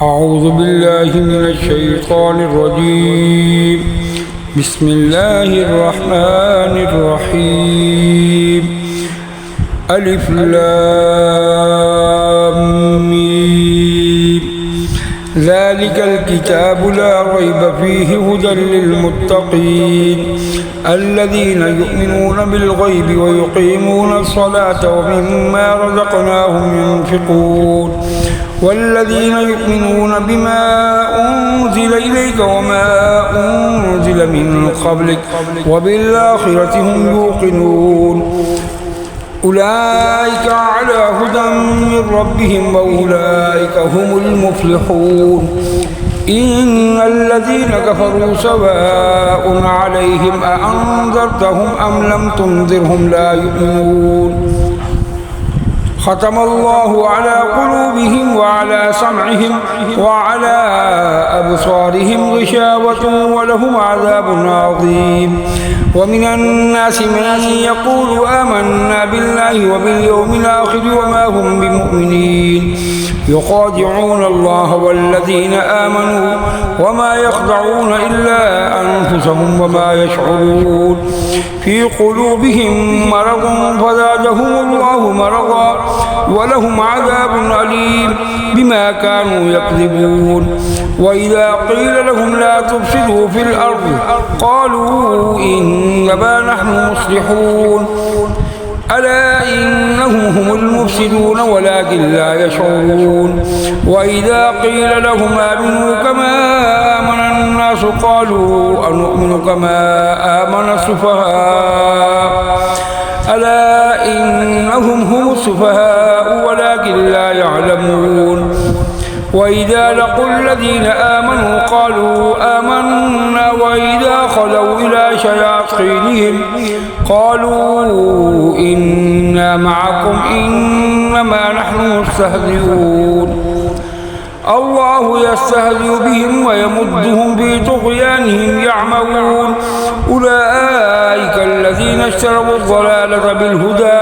أعوذ بالله من الشيطان الرجيم. بسم الله الرحمن الرحيم. ألف لام ميم. ذلك الكتاب لا ريب فيه هدى للمتقين الذين يؤمنون بالغيب ويقيمون الصلاة ومما رزقناهم ينفقون والذين يؤمنون بما أنزل إليك وما أنزل من قبلك وبالآخرة هم يوقنون أولئك على هدى من ربهم وأولئك هم المفلحون. إن الذين كفروا سواء عليهم أأنذرتهم أم لم تنذرهم لا يؤمنون. ختم الله على قلوبهم وعلى سمعهم وعلى أبصارهم غشاوة ولهم عذاب عظيم. ومن الناس من يقول آمنا بالله وباليوم الآخر وما هم بمؤمنين يخادعون الله والذين آمنوا وما يخدعون إلا أنفسهم وما يشعرون. في قلوبهم مرض فزادهم الله مرضا ولهم عذاب أليم بما كانوا يكذبون. وإذا قيل لهم لا تفسدوا في الأرض قالوا إنما نحن مصلحون ألا إنهم هم المفسدون ولكن لا يشعرون. وإذا قيل لهم آمنوا كما آمن الناس قالوا أنؤمن كما آمن السفهاء ألا إنهم هم السفهاء ولكن لا يعلمون. وإذا لقوا الذين آمنوا قالوا آمنا وإذا خلوا إلى شياطينهم قالوا إنا معكم إنما نحن مستهزئون. الله يستهزئ بهم ويمدهم في طغيانهم يعمهون. أولئك الذين اشتروا الضلالة بالهدى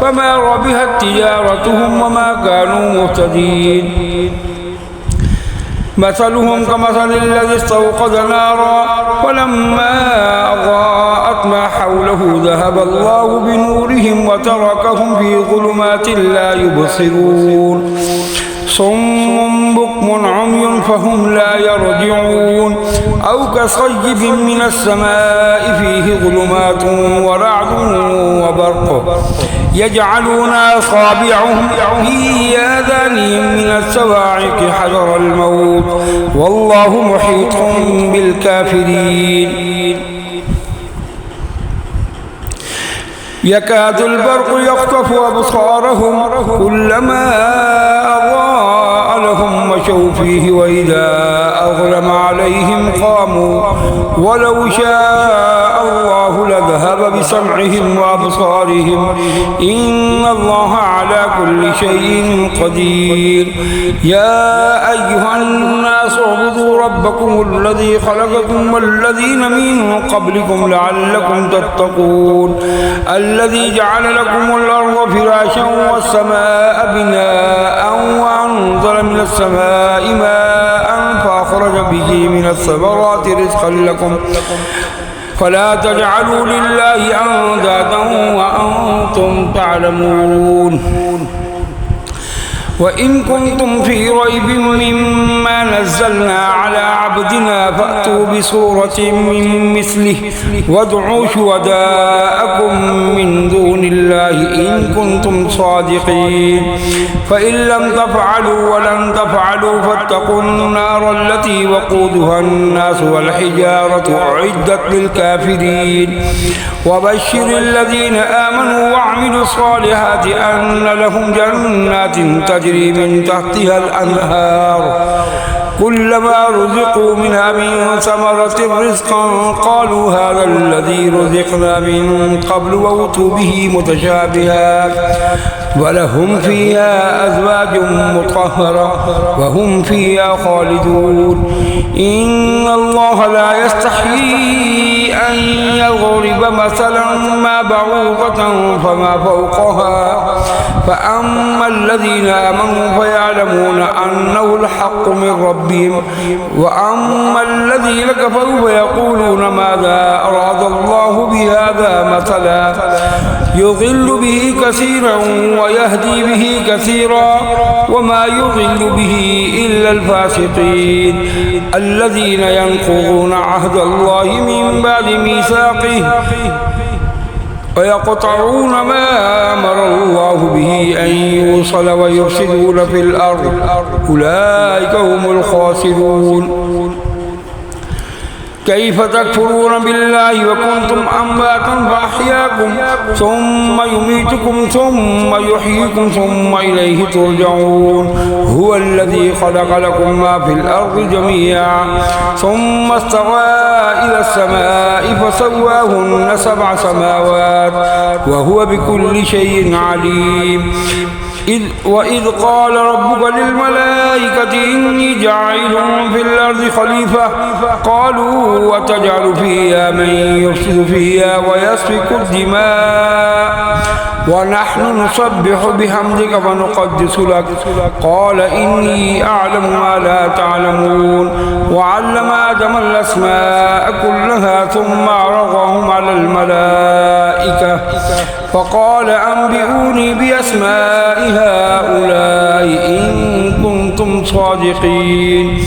فما ربحت تجارتهم وما كانوا مهتدين. مثلهم كمثل الذي استوقد نارا فلما أضاءت ما حوله ذهب الله بنورهم وتركهم في ظلمات لا يبصرون. صم بكم عمي فهم لا يرجعون. أو كصيب من السماء فيه ظلمات ورعد وبرق يجعلون أصابعهم في آذانهم من الصواعق حذر الموت والله محيط بالكافرين. يكاد البرق يخطف أبصارهم كلما أضاء لهم مشوا فيه وإذا أظلم عليهم قاموا ولو شاء الله لذهب بسمعهم وأبصارهم إن الله على كل شيء قدير. يا أيها الناس اعبدوا ربكم الذي خلقكم والذين من قبلكم لعلكم تتقون الذي جعل لكم الأرض فراشا والسماء بناء وأنزل من السماء ماء فأخرج به من الثمرات رزقا لكم فلا تجعلوا لله أندادا وأنتم تعلمون. وإن كنتم في ريب مما نزلنا على عبدنا فأتوا بسورة من مثله وادعوا شهداءكم من دون الله إن كنتم صادقين. فإن لم تفعلوا ولن تفعلوا فاتقوا النار التي وقودها الناس والحجارة أعدت للكافرين. وبشر الذين آمنوا وعملوا الصالحات أن لهم جنات تجري من تحتها الأنهار كلما رزقوا منها من ثمرة رزقا قالوا هذا الذي رزقنا من قبل وأتوا به متشابها ولهم فيها أزواج مطهرة وهم فيها خالدون. إن الله لا يستحيي أن يضرب مثلا ما بعوضة فما فوقها فأما الذين آمنوا فيعلمون أنه الحق من ربهم وأما الذين كفروا فيقولون ماذا أراد الله بهذا مثلا يضل به كثيرا ويهدي به كثيرا وما يضل به إلا الفاسقين الذين ينقضون عهد الله من بعد ميثاقه ويقطعون ما أمر الله به أن يوصل ويفسدون في الأرض أولئك هم الخاسرون كيف تكفرون بالله وكنتم أمواتا فأحياكم ثم يميتكم ثم يحييكم ثم إليه ترجعون هو الذي خلق لكم ما في الأرض جميعا ثم استوى إلى السماء فسواهن 7 سماوات وهو بكل شيء عليم وإذ قال ربك للملائكة إني جاعل في الأرض خليفة قالوا وتجعل فيها من يفسد فيها ويسفك الدماء ونحن نسبح بحمدك ونقدس لك قال إني أعلم ما لا تعلمون وعلم آدم الأسماء كلها ثم عرضهم على الملائكة فقال أنبئوني بأسماء هؤلاء إن كنتم صادقين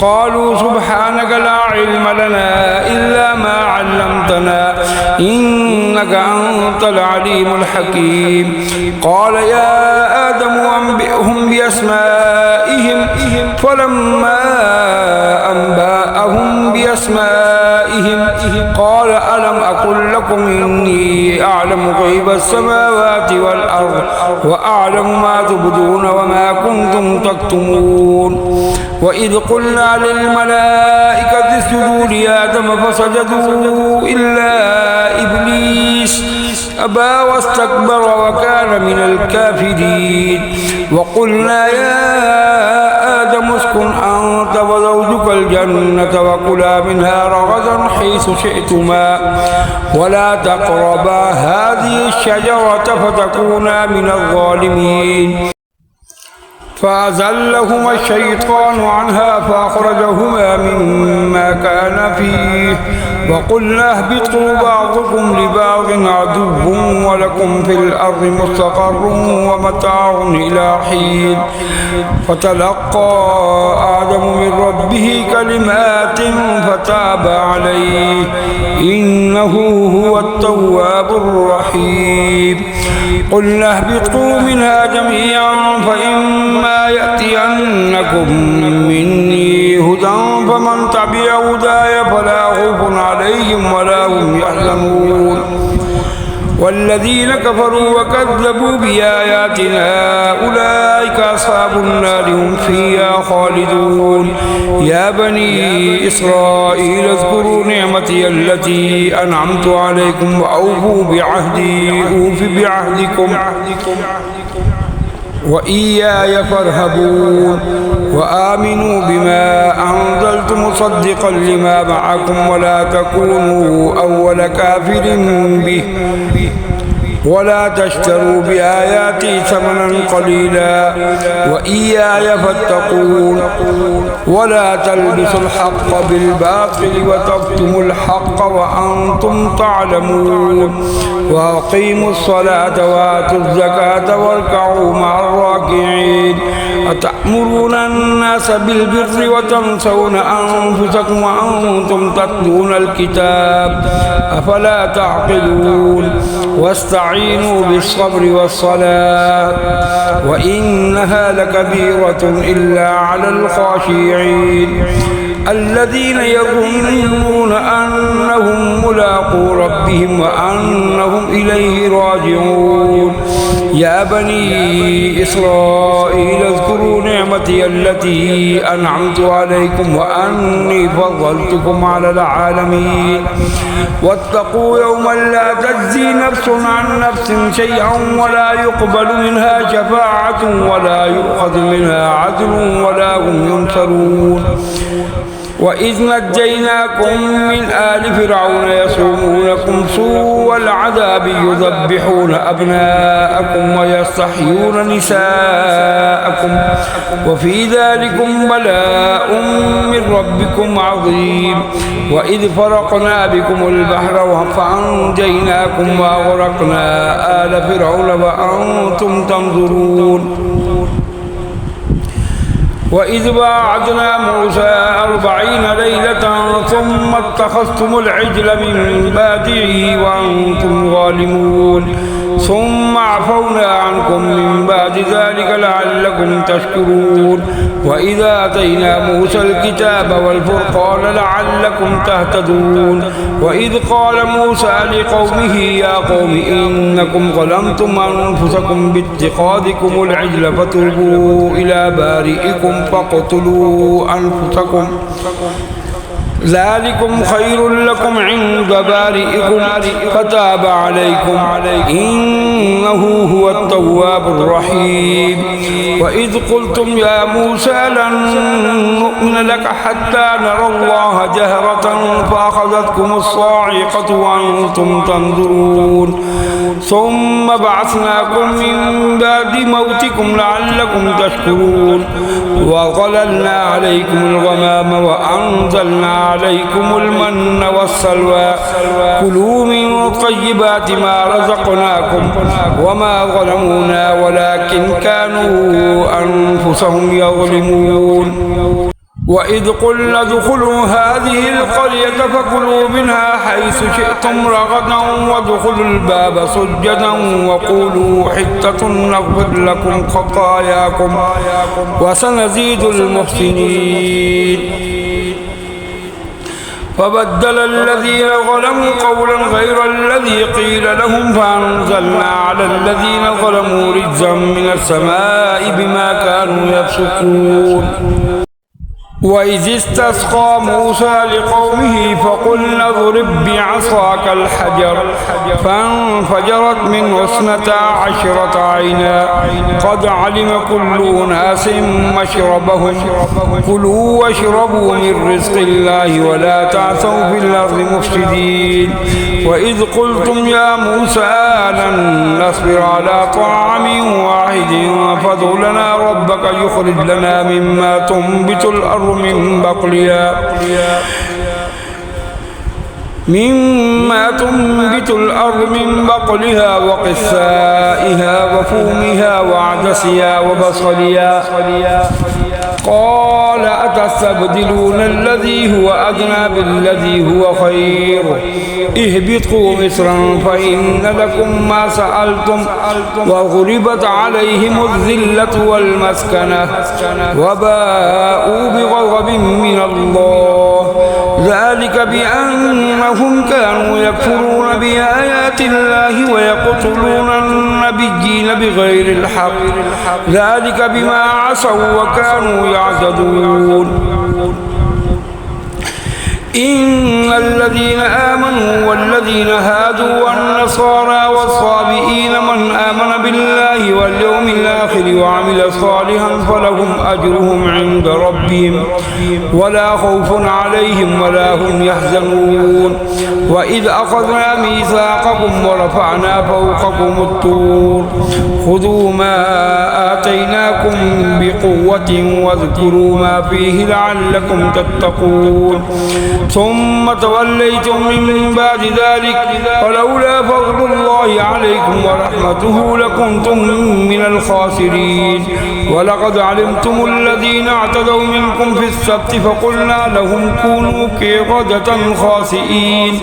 قالوا سبحانك لا علم لنا إلا ما علمتنا إنك أنت العليم الحكيم قال يا آدم أنبئهم بأسمائهم فلما أنبأهم بأسمائهم قال ألم أقل لكم إني أعلم غيب السماوات والأرض وأعلم ما تبدون وما كنتم تكتمون وإذ قلنا للملائكة اسجدوا لآدم فسجدوا إلا إبليس أبى واستكبر وكان من الكافرين وقلنا يا آدم اسكن أنت وزوجك الجنة وكلا منها رغدا حيث شئتما ولا تقربا هذه الشجرة فتكونا من الظالمين فأزلهما الشيطان عنها فأخرجهما مما كان فيه وقلنا اهبطوا بعضكم لبعض عدو ولكم في الأرض مستقر ومتاع إلى حين فتلقى آدم من ربه كلمات فتاب عليه إنه هو التواب الرحيم قلنا اهبطوا منها جميعا فإما يأتينكم مني هدى فمن تبع هداي فلا خوف عليهم ولا هم يحزنون والذين كفروا وكذبوا بآياتنا أولئك أصحاب النار هم فيها خالدون يا بني إسرائيل اذكروا نعمتي التي أنعمت عليكم وأوفوا بعهدي أوف بعهدكم وإياي فارهبون وآمنوا بما أنزلت مصدقا لما معكم ولا تكونوا أول كافر به ولا تشتروا بآياتي ثمنا قليلا وإياي فاتقون ولا تلبسوا الحق بالباطل وتكتموا الحق وأنتم تعلمون وأقيموا الصلاة وآتوا الزكاة واركعوا مع الراكعين أتأمرون الناس بالبر وتنسون أنفسكم وأنتم تتلون الكتاب أفلا تعقلون واستعينوا بالصبر والصلاة وإنها لكبيرة إلا على الخاشعين الذين يظنون أنهم ملاقو ربهم وأنهم إليه راجعون يا بني إسرائيل اذكروا نعمتي التي أنعمت عليكم وأني فضلتكم على العالمين واتقوا يوما لا تجزي نفس عن نفس شيئا ولا يقبل منها شفاعة ولا يؤخذ منها عدل ولا هم ينصرون وإذ نجيناكم من آل فرعون يسومونكم سوء العذاب يذبحون أبناءكم ويستحيون نساءكم وفي ذلكم بلاء من ربكم عظيم وإذ فرقنا بكم البحر فأنجيناكم وأغرقنا آل فرعون وأنتم تنظرون وإذ واعدنا موسى 40 ليلة ثم اتخذتم العجل من بعده وأنتم ظالمون ثم عفونا عنكم من بعد ذلك لعلكم تشكرون وإذا آتينا موسى الكتاب والفرقان لعلكم تهتدون وإذ قال موسى لقومه يا قوم إنكم ظلمتم أنفسكم باتخاذكم العجل فتوبوا إلى بارئكم فاقتلوا أنفسكم ذلكم خير لكم عند بارئكم فتاب عليكم إنه هو التواب الرحيم وإذ قلتم يا موسى لن نؤمن لك حتى نرى الله جهرة فأخذتكم الصاعقة وأنتم تنظرون ثم بعثناكم من بعد موتكم لعلكم تشكرون وظللنا عليكم الغمام وأنزلنا عليكم المن والسلوى كلوا من طيبات ما رزقناكم وما ظلمونا ولكن كانوا أنفسهم يظلمون وإذ قلنا ادخلوا هذه القرية فكلوا منها حيث شئتم رغدا وادخلوا الباب سجدا وقولوا حتة نغفر لكم خطاياكم وسنزيد المحسنين فبدل الذين ظلموا قولا غير الذي قيل لهم فأنزلنا على الذين ظلموا رجزا من السماء بما كانوا يفسقون وإذ استسقى موسى لقومه فقلنا اضرب بعصاك الحجر فانفجرت منه 12 عينا قد علم كل أناس مشربهم كلوا واشربوا من رزق الله ولا تعثوا في الأرض مفسدين وإذ قلتم يا موسى لن نصبر على طعام واحد فادع لنا ربك يخرج لنا مما تنبت الأرض من بقلها وقثائها وفومها وعدسها وبصلها قال أتستبدلون الذي هو أدنى بالذي هو خير اهبطوا مصرا فإن لكم ما سألتم وغلبت عليهم الذلة والمسكنة وباءوا بغضب من الله ذلك بأنهم كانوا يكفرون بآيات الله ويقتلون النبيين بغير الحق ذلك بما عصوا وكانوا يعتدون إن الذين آمنوا والذين هادوا والنصارى والصابئين من آمن بالله واليوم الآخر وعمل صالحا فلهم أجرهم عند ربهم ولا خوف عليهم ولا هم يحزنون وإذ أخذنا ميثاقكم ورفعنا فوقكم الطور خذوا ما آتيناكم بقوة واذكروا ما فيه لعلكم تتقون ثم توليتم من بعد ذلك ولولا فضل الله عليكم ورحمته لكنتم من الخاسرين ولقد علمتم الذين اعتدوا منكم في السبت فقلنا لهم كونوا قردة خاسئين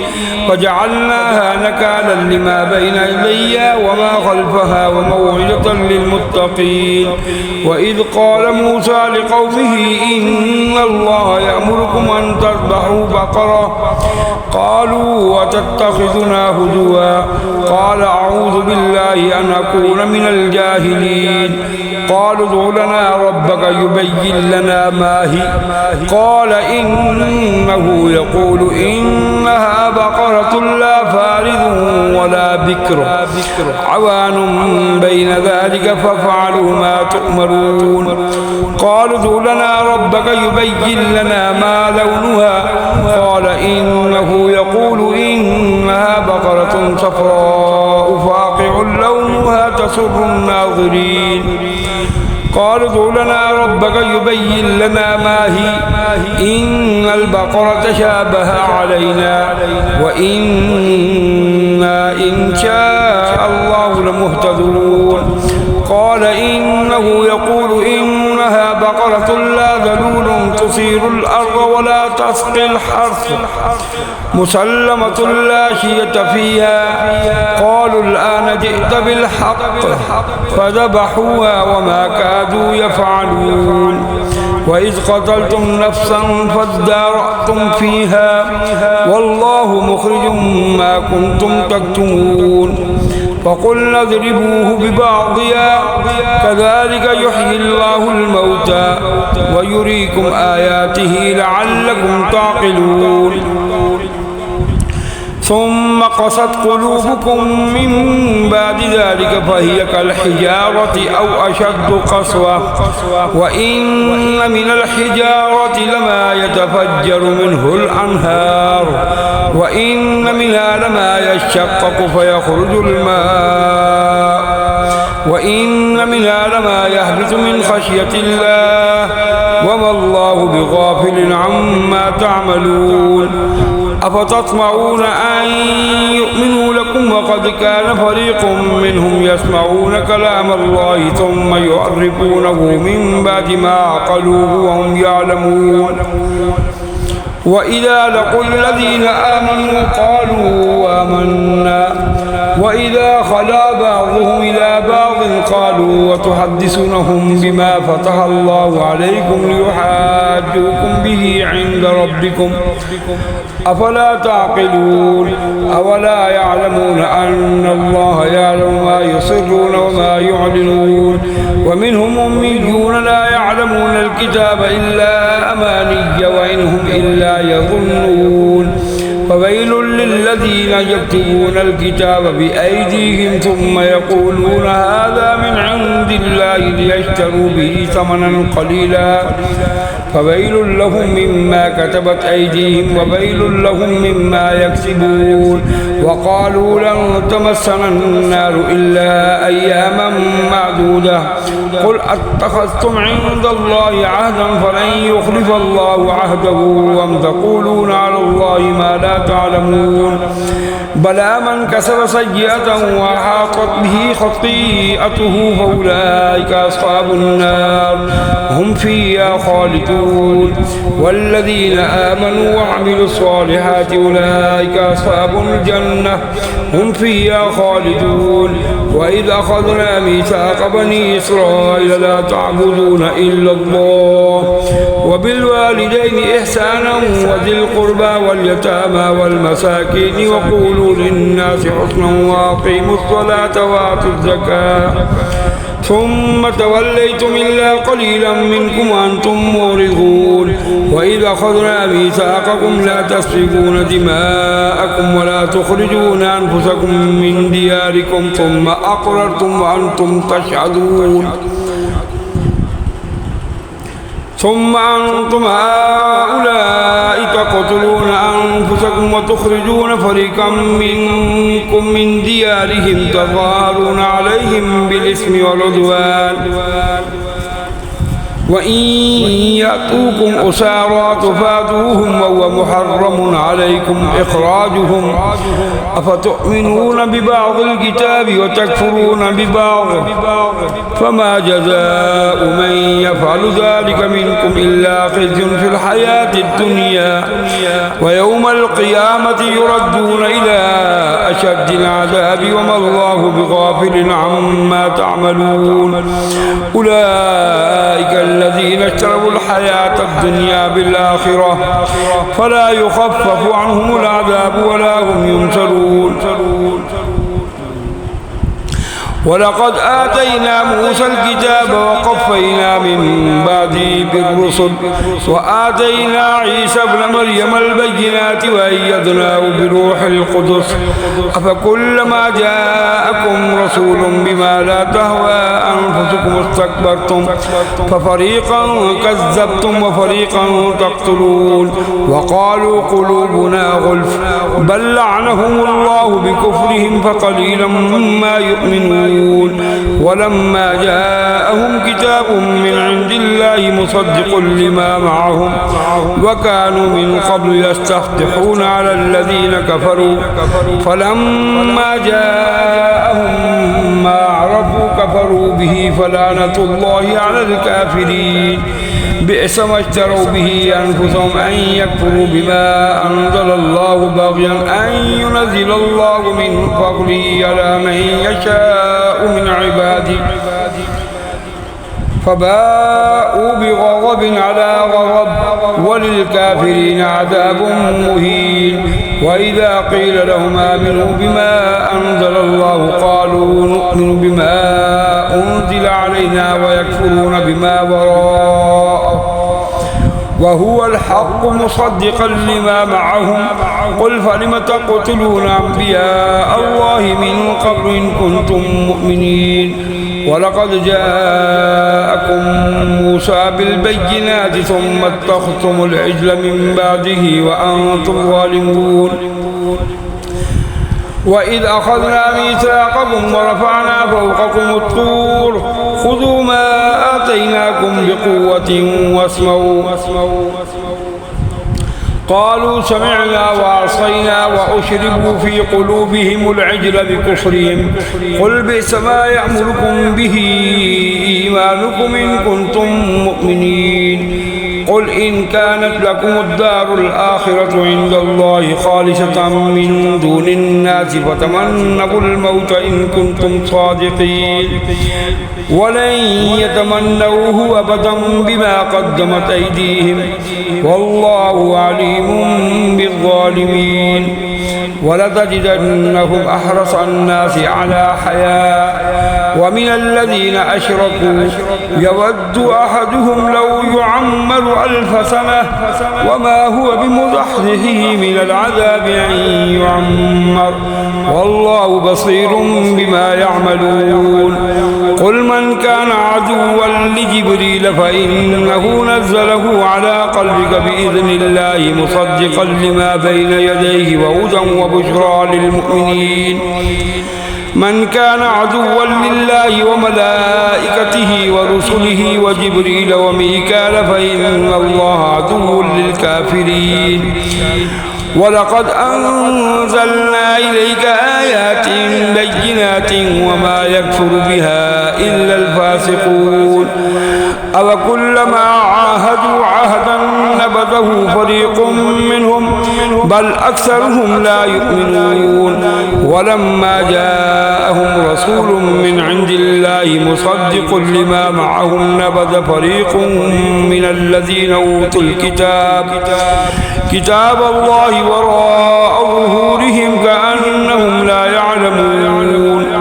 وجعلناها نكالا لما بين يديها وما خلفها وموعظة للمتقين وإذ قال موسى لقومه إن الله يأمركم أن تذبحوا بقرة قالوا وتتخذنا هزوا قال أعوذ بالله أن أكون من الجاهلين قالوا ادع لنا ربك يبين لنا ما هي قال إنه يقول إنها بقرة لا فارض ولا بكر عوان بين ذلك فافعلوا ما تؤمرون قالوا ادع لنا ربك يبين يبين لنا ما لونها قال إنه يقول إنها بقرة صفراء فاقع لونها تسر الناظرين قالوا ادع لنا ربك يبين لنا ما هي إن البقرة تشابه علينا وإنا إن شاء الله لمهتدون قال إنه يقول إنها بقرة لا ذلول تثير الأرض ولا تسقي الحرث مسلمة لا شية فيها قالوا الآن جئت بالحق فذبحوها وما كادوا يفعلون وإذ قتلتم نفسا فادارأتم فيها والله مخرج ما كنتم تكتمون فقلنا اضربوه ببعضها كذلك يحيي الله الموتى ويريكم آياته لعلكم تعقلون ثم قست قلوبكم من بعد ذلك فهي كالحجارة أو أشد قسوة وإن من الحجارة لما يتفجر منه الأنهار وإن منها لما يشقق فيخرج الماء وإن منها لما يهبط من خشية الله وما الله بغافل عما تعملون أفتطمعون أن يؤمنوا لكم وقد كان فريق منهم يسمعون كلام الله ثم يحرفونه من بعد ما عقلوه وهم يعلمون وإذا لقوا الذين آمنوا قالوا آمنا وإذا خلا بعضهم إلى بعض قالوا وتحدثونهم بما فتح الله عليكم ليحاجوكم به عند ربكم أفلا تعقلون أولا يعلمون أن الله يعلم ما يسرون وما يعلنون ومنهم أميون لا يعلمون الكتاب إلا أماني وإنهم إلا يظنون فويل للذين يكتبون الكتاب بأيديهم ثم يقولون هذا من عند الله ليشتروا به ثمنا قليلا فويل لهم مما كتبت أيديهم وويل لهم مما يكسبون وقالوا لن تمسنا النار إلا أياما معدودة قل أتخذتم عند الله عهدا فلن يخلف الله عهده وأم تقولون على الله ما لا تعلمون بلى من كسب سيئة وحاطت به خطيئته فأولئك أصحاب النار هم فيها خالدون والذين آمنوا وعملوا الصالحات أولئك أصحاب الجنة هم فيها خالدون وإذ أخذنا ميثاق بني إسرائيل لا تعبدون إلا الله وبالوالدين إحسانا وذي القربى واليتامى والمساكين وقولوا للناس حسنا وأقيموا الصلاة وآتوا الزكاة ثم توليتم إلا قليلا منكم وأنتم معرضون وإذ أخذنا ميثاقكم لا تسفكون دماءكم ولا تخرجون أنفسكم من دياركم ثم أقررتم وأنتم تشهدون ثم أنتم هؤلاء تقتلون أنفسكم وتخرجون فريقا منكم من ديارهم تظاهرون عليهم بالإثم والعدوان وإن يأتوكم أسارى تفادوهم وهو محرم عليكم إخراجهم أفتؤمنون ببعض الكتاب وتكفرون ببعض فما جزاء من يفعل ذلك منكم إلا خزي في الحياة الدنيا ويوم القيامة يردون إلى أشد العذاب وما الله بغافل عما تعملون أولئك الذين اشتروا الحياة الدنيا بالآخرة فلا يخفف عنهم العذاب ولا هم ينصرون ولقد آتينا موسى الكتاب وقفينا من بعده بالرسل وآتينا عيسى ابن مريم البينات وأيدناه بروح القدس أفكلما جاءكم رسول بما لا تهوى أنفسكم استكبرتم ففريقا كذبتم وفريقا تقتلون وقالوا قلوبنا غلف بل لعنهم الله بكفرهم فقليلا ما يؤمنون ولما جاءهم كتاب من عند الله مصدق لما معهم وكانوا من قبل يستفتحون على الذين كفروا فلما جاءهم ما عرفوا كفروا به فلعنة الله على الكافرين بئس ما اشتروا به أنفسهم أن يكفروا بما أنزل الله بغيا أن ينزل الله من فضله على من يشاء من عباده فباءوا بغضب على غضب وللكافرين عذاب مهين وإذا قيل لهم آمنوا بما أنزل الله قالوا نؤمن بما أنزل علينا ويكفرون بما وراءه وهو الحق مصدقا لما معهم قل فلم تقتلون أنبياء الله من قبل إن كنتم مؤمنين ولقد جاءكم موسى بالبينات ثم اتخذتم العجل من بعده وأنتم ظالمون وإذ أخذنا ميثاقكم ورفعنا فوقكم الطور خذوا ما آتيناكم بقوة واسمعوا قالوا سمعنا وعصينا وأشربوا في قلوبهم العجل بكفرهم قل بئس ما يأمركم به إيمانكم إن كنتم مؤمنين قل إن كانت لكم الدار الآخرة عند الله خالصة من دون الناس فتمنوا الموت إن كنتم صادقين ولن يتمنوه أبدا بما قدمت أيديهم والله عليم بالظالمين ولتجدنهم أحرص الناس على حياة ومن الذين أشركوا يود أحدهم لو يعمر 1000 سنة وما هو بمزحزحه من العذاب أن يعمر والله بصير بما يعملون قل من كان عدوا لجبريل فإنه نزله على قلبك بإذن الله مصدقا لما بين يديه وهدى وبشرى للمؤمنين من كان عدوا لله وملائكته ورسله وجبريل وميكال فإن الله عدو للكافرين ولقد أنزلنا إليك آيات بينات وما يكفر بها إلا الفاسقون أوكلما عاهدوا عهدا نبذه فريق منهم بل أكثرهم لا يؤمنون ولما جاءهم رسول من عند الله مصدق لما معهم نبذ فريق من الذين أوتوا الكتاب كتاب الله وراء ظهورهم كأنهم لا يعلمون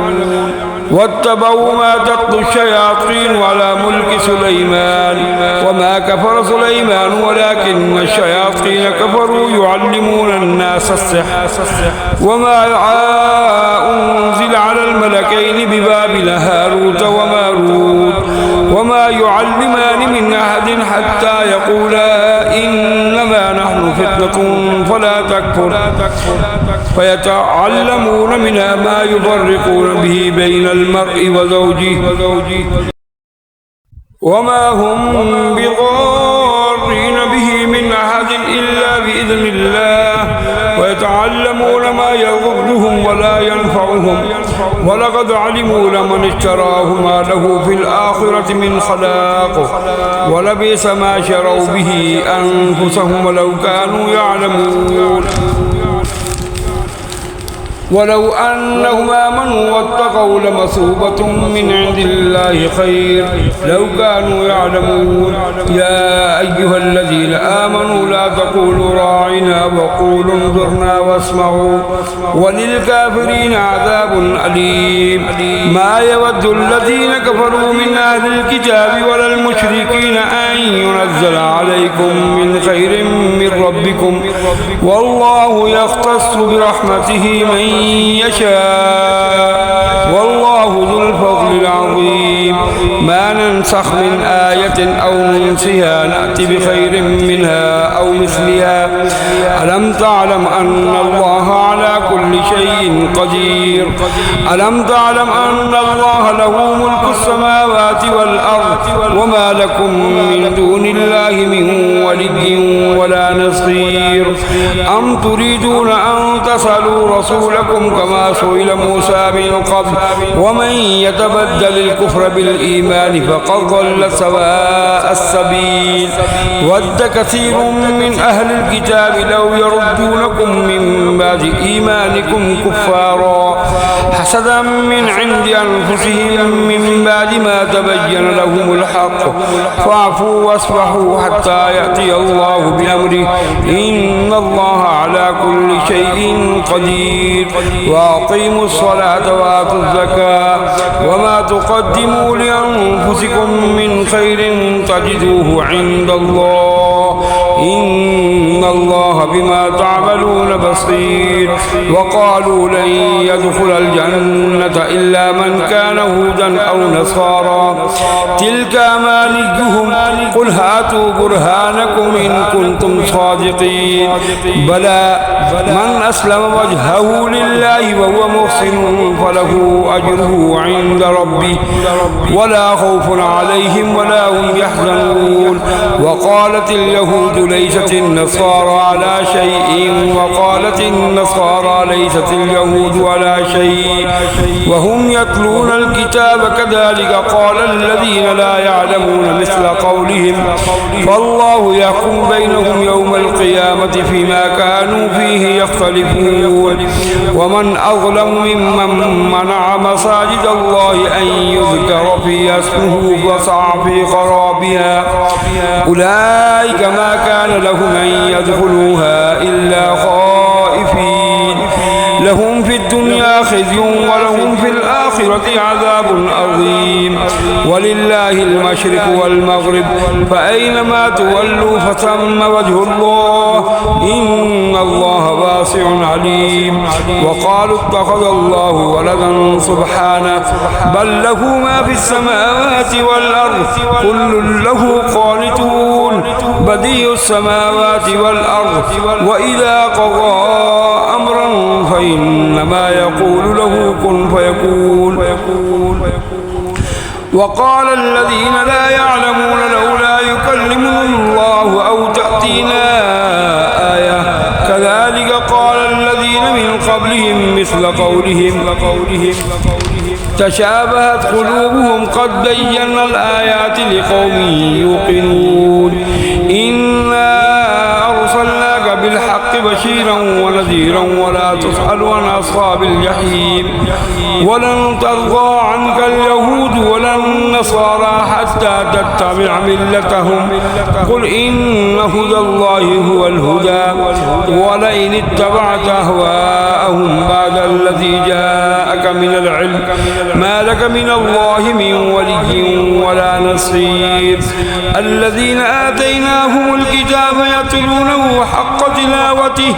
واتبعوا ما تتلو الشياطين على ملك سليمان وما كفر سليمان ولكن الشياطين كفروا يعلمون الناس السحر وما أنزل على الملكين ببابل هاروت وماروت وما يعلمان من أحد حتى يقولا إنما نحن فتنة فلا تكفر فيتعلمون منها ما يفرقون به بين المرء وزوجه وما هم بضارين به من أحد إلا بإذن الله ويتعلمون ما يضرهم ولا ينفعهم ولقد علموا لمن اشتراه ما له في الآخرة من خلاق ولبئس ما شروا به أنفسهم ولو كانوا يعلمون ولو أنهم آمنوا واتقوا لمثوبة من عند الله خير لو كانوا يعلمون. يا أيها الذين آمنوا لا تقولوا راعنا وقولوا انظرنا واسمعوا وللكافرين عذاب أليم. ما يود الذين كفروا من أهل الكتاب ولا المشركين أن ينزل عليكم من خير من ربكم والله يختص برحمته من يشاء والله ذو الفضل العظيم. ما ننسخ من آية أو ننسها نأتي بخير منها أو مثلها. ألم تعلم أن الله على كل شيء قدير. ألم تعلم أن الله له ملك السماوات والأرض وما لكم من دون الله من ولي ولا نصير. أم تريدون أن تسألوا رسولكم كما سئل موسى من قبل ومن يتبدل الكفر بالإيمان فقد ضل سواء السبيل. ود كثير من أهل الكتاب لو يردونكم من بعد إيمانكم كفارا حسدا من عند أنفسهم من بعد ما تبين لهم الحق فاعفوا واصفحوا حتى يأتي الله بأمره إن الله على كل شيء قدير. وأقيموا الصلاة وآتوا الزكاة وما تقدموا لأنفسكم من خير تجدوه عند الله إن الله بما تعملون بصير. وقالوا لن يدخل الجنة إلا من كان هودا أو نصارى تلك أمانيهم قل هاتوا برهانكم إن كنتم صادقين. بلى من أسلم وجهه لله وهو محسن فله أجره عند ربه ولا خوف عليهم ولا هم يحزنون. وقالت اليهود ليست النصارى على شيء وقالت النصارى ليست اليهود على شيء وهم يتلون الكتاب كذلك قال الذين لا يعلمون مثل قولهم فالله يحكم بينهم يوم القيامة فيما كانوا فيه يختلفون. ومن أظلم ممن منع مساجد الله أن يذكر في اسمه وسعى في خرابها أولئك ما كان لهم أن يدخلوها إلا خائفين لهم في الدنيا خزي ولهم في الآخرة عذاب عظيم. ولله المشرق والمغرب فأينما تولوا فثم وجه الله إن الله واسع عليم. وقالوا اتخذ الله ولدا سبحانه بل له ما في السماوات والأرض كل له قانتون بديع السماوات والأرض وإذا قضى أمرا فإنما يقول له كن فيكون. وقال الذين لا يعلمون لولا يكلمنا الله أو تأتينا آية كذلك قال الذين من قبلهم مثل قولهم تشابهت قلوبهم قد بينا الآيات لقوم يوقنون. إنا أرسلناك بالحق بشيرا ونذيرا ولا تسأل عن أصحاب الجحيم. ولن ترضى عنك اليهود ولا النصارى حتى تتبع ملتهم قل إن هدى الله هو الهدى ولئن اتبعت أهواءهم بعد الذي جاءك من العلم ما لك من الله من ولي ولا نصير. الذين آتيناهم الكتاب يتلونه حق تلاوته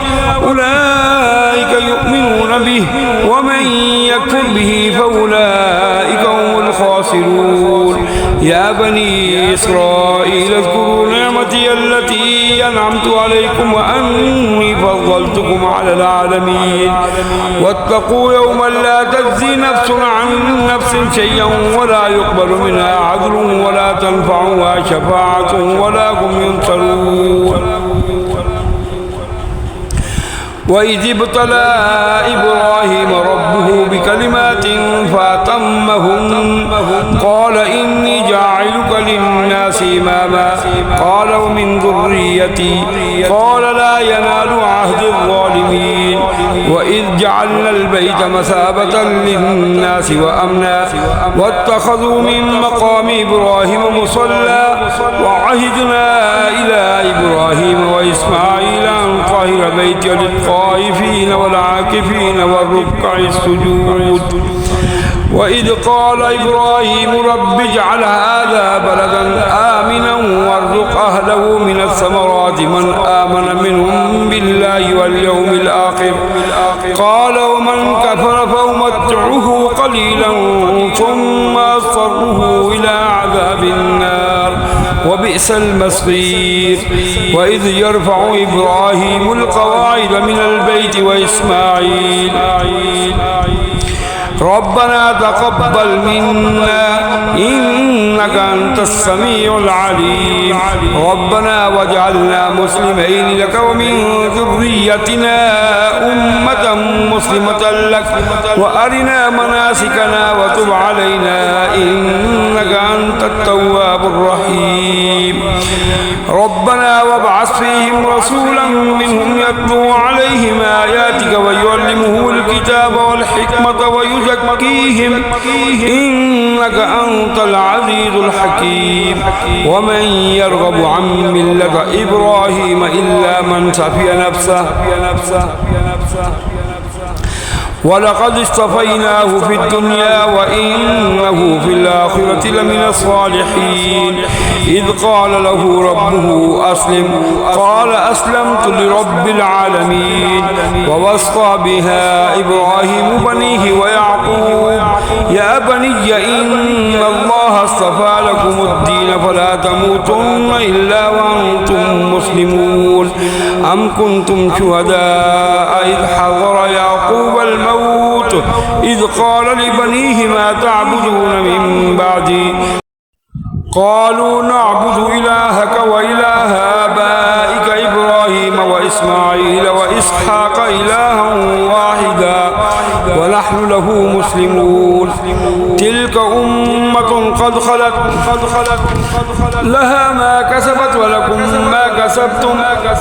أولئك يؤمنون به ومن يكفر به فأولئك هم الخاسرون. يا بني إسرائيل اذكروا نعمتي التي أنعمت عليكم وأني فضلتكم على العالمين. واتقوا يوما لا تجزي نفس عن نفس شيئا ولا يقبل منها عدل ولا تنفعها شفاعة ولا هم ينصرون. وإذ ابتلى إبراهيم ربه بكلمات فأتمهن قال إني جاعلك للناس إماما قال ومن ذريتي قال لا ينال عهد الظالمين. وإذ جعلنا البيت مثابة للناس وأمنا واتخذوا من مقام إبراهيم مصلى وعهدنا إلى إبراهيم وإسماعيل أن طهر بيتي للطائفين والعاكفين والركع السجود وإذ قال إبراهيم رب اجعل هذا بلدا آمنا وارزق أهله من الثمرات من آمن منهم بالله واليوم الآخر قال ومن كفر فأمتعه قليلا ثم أضطره إلى عذاب النار وبئس المصير وإذ يرفع إبراهيم القواعد من البيت وإسماعيل ربنا تقبل منا إنك أنت السميع العليم ربنا واجعلنا مسلمين لك ومن ذريتنا أمة مسلمة لك وأرنا مناسكنا وتب علينا إنك أنت التواب الرحيم ربنا وابعث فيهم رسولا منهم يتلو عليهم آياتك ويعلمهم الكتاب والحكمة ويزكيهم إنك أنت العزيز الحكيم ومن يرغب عن ملة إبراهيم إلا من سفي نفسه ولقد اصطفيناه في الدنيا وإنه في الآخرة لمن الصالحين إذ قال له ربه أسلم قال أسلمت لرب العالمين ووصى بها إبراهيم بنيه ويعقوب يا بني إن الله اصطفى لكم الدين فلا تموتن إلا وأنتم مسلمون أم كنتم شهداء إذ حضر يعقوب الموت إذ قال لبنيه ما تعبدون من بعدي قالوا نعبد إلهك وإله آبائك إبراهيم وإسماعيل وإسحاق إلها واحدا ونحن له مسلمون تلك أمة قد خلت لها ما كسبت ولكم ما كسبتم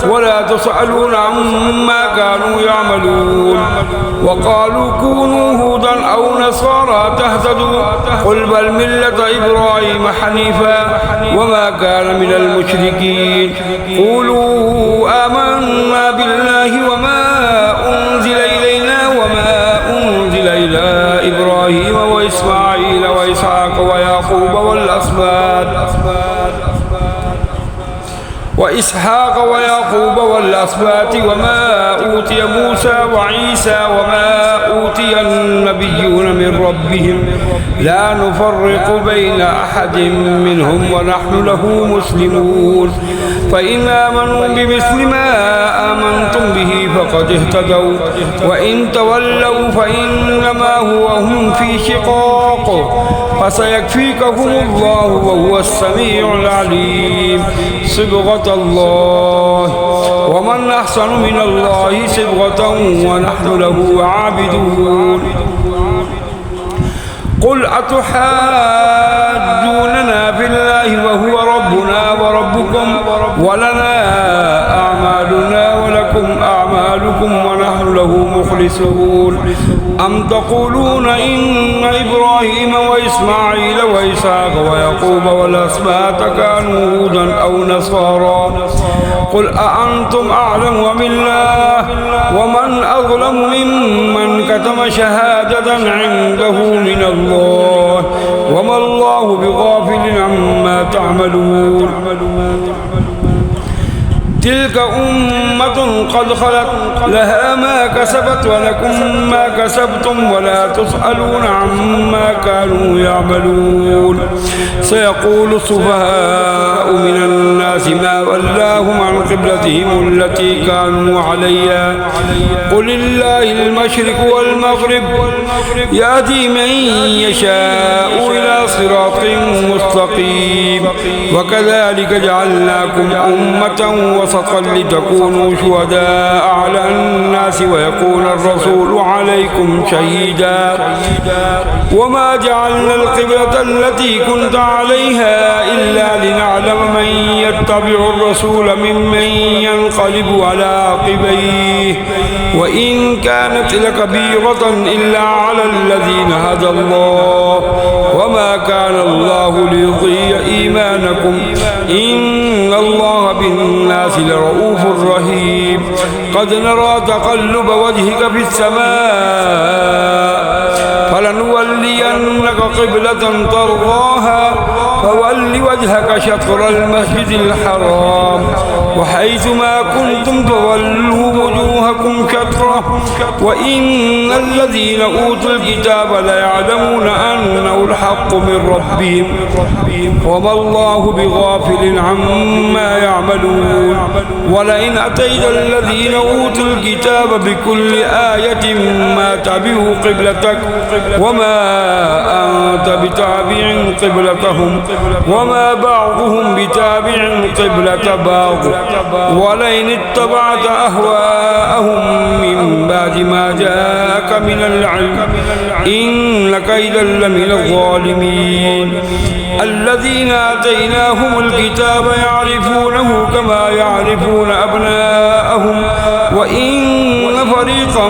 ولا تسألون عما كانوا يعملون وقالوا كونوا هودا أو نصارى تهتدوا قل بل ملة إبراهيم حنيفا وما كان من المشركين قولوا آمنا بالله وما أنزل إلينا وما أنزل إلى إبراهيم وإسماعيل وإسحاق ويعقوب والأسباط وما أوتي موسى وعيسى وما أوتي النبيون من ربهم لا نفرق بين أحد منهم ونحن له مسلمون فإن آمنوا بمثل ما آمنتم به فقد اهتدوا وإن تولوا فإنما هم في شقاق فسيكفيكهم الله وهو السميع العليم صبغة الله ومن أحسن من الله صبغة ونحن له عابدون قل أتحاجوننا في الله وهو ربنا وربكم ولنا أعمالنا ولكم أعمالكم ونحن له مخلصون أم تقولون إن إبراهيم وإسماعيل وإسحاق ويعقوب والأسباط كانوا هودا أو نصارى قل أأنتم أعلم أم الله ومن أظلم ممن كتم شهادة عنده من الله وما الله بغافل عما تعملون تلك أمة قد خلت لها ما كسبت ولكم ما كسبتم ولا تسألون عما كانوا يعملون سيقول السفهاء من الناس ما ولاهم عن قبلتهم التي كانوا عليها قل الله المشرق والمغرب يهدي من يشاء إلى صراط مستقيم وكذلك جعلناكم أمة وسطا لتكونوا شهداء على الناس ويكون الرسول عليكم شهيدا وما جعلنا القبلة التي كنت عليها إلا لنعلم من يتبع الرسول ممن ينقلب على عقبيه وإن كانت لكبيرة إلا على الذين هدى الله وما كان الله ليضيع إيمانكم إن الله بالناس لرؤوف رحيم قد نرى تقلب وجهك في السماء فلنولينك قبلة ترضاها فول وجهك شطر المسجد الحرام وحيثما كنتم فولوا وجوهكم شطره وإن الذين أوتوا الكتاب ليعلمون أنه الحق من ربهم وما الله بغافل عما يعملون ولئن أتيت الذين أوتوا الكتاب بكل آية ما تبعوا قبلتك وما أنت بتابع قبلتهم وما بعضهم بتابع قبلة بعض ولئن اتبعت أهواءهم من بعد ما جاءك من العلم إنك إذا لمن الظالمين الذين آتيناهم الكتاب يعرفونه كما يعرفون أبناءهم وإن فريقا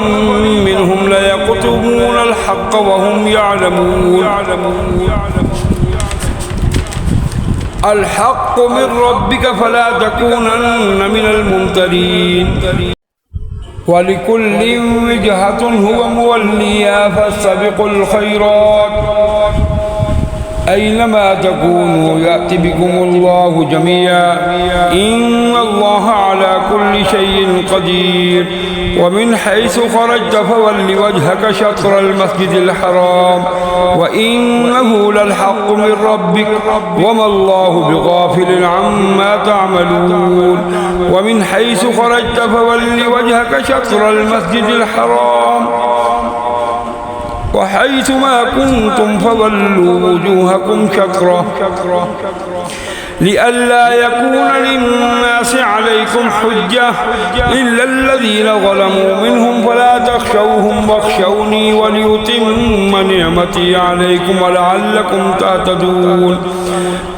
منهم ليكتمون الحق وهم يعلمون الحق من ربك فلا تكونن من الممترين ولكل وجهة هو موليها فاستبقوا الخيرات أينما تكونوا يأتي بكم الله جميعا إن الله على كل شيء قدير ومن حيث خرجت فول وجهك شطر المسجد الحرام وإنه للحق من ربك وما الله بغافل عما تعملون ومن حيث خرجت فول وجهك شطر المسجد الحرام وحيثما كنتم فولوا وجوهكم شطره لئلا يكون للناس عليكم حجة إلا الذين ظلموا منهم فلا تخشوهم واخشوني وليتم نعمتي عليكم ولعلكم تهتدون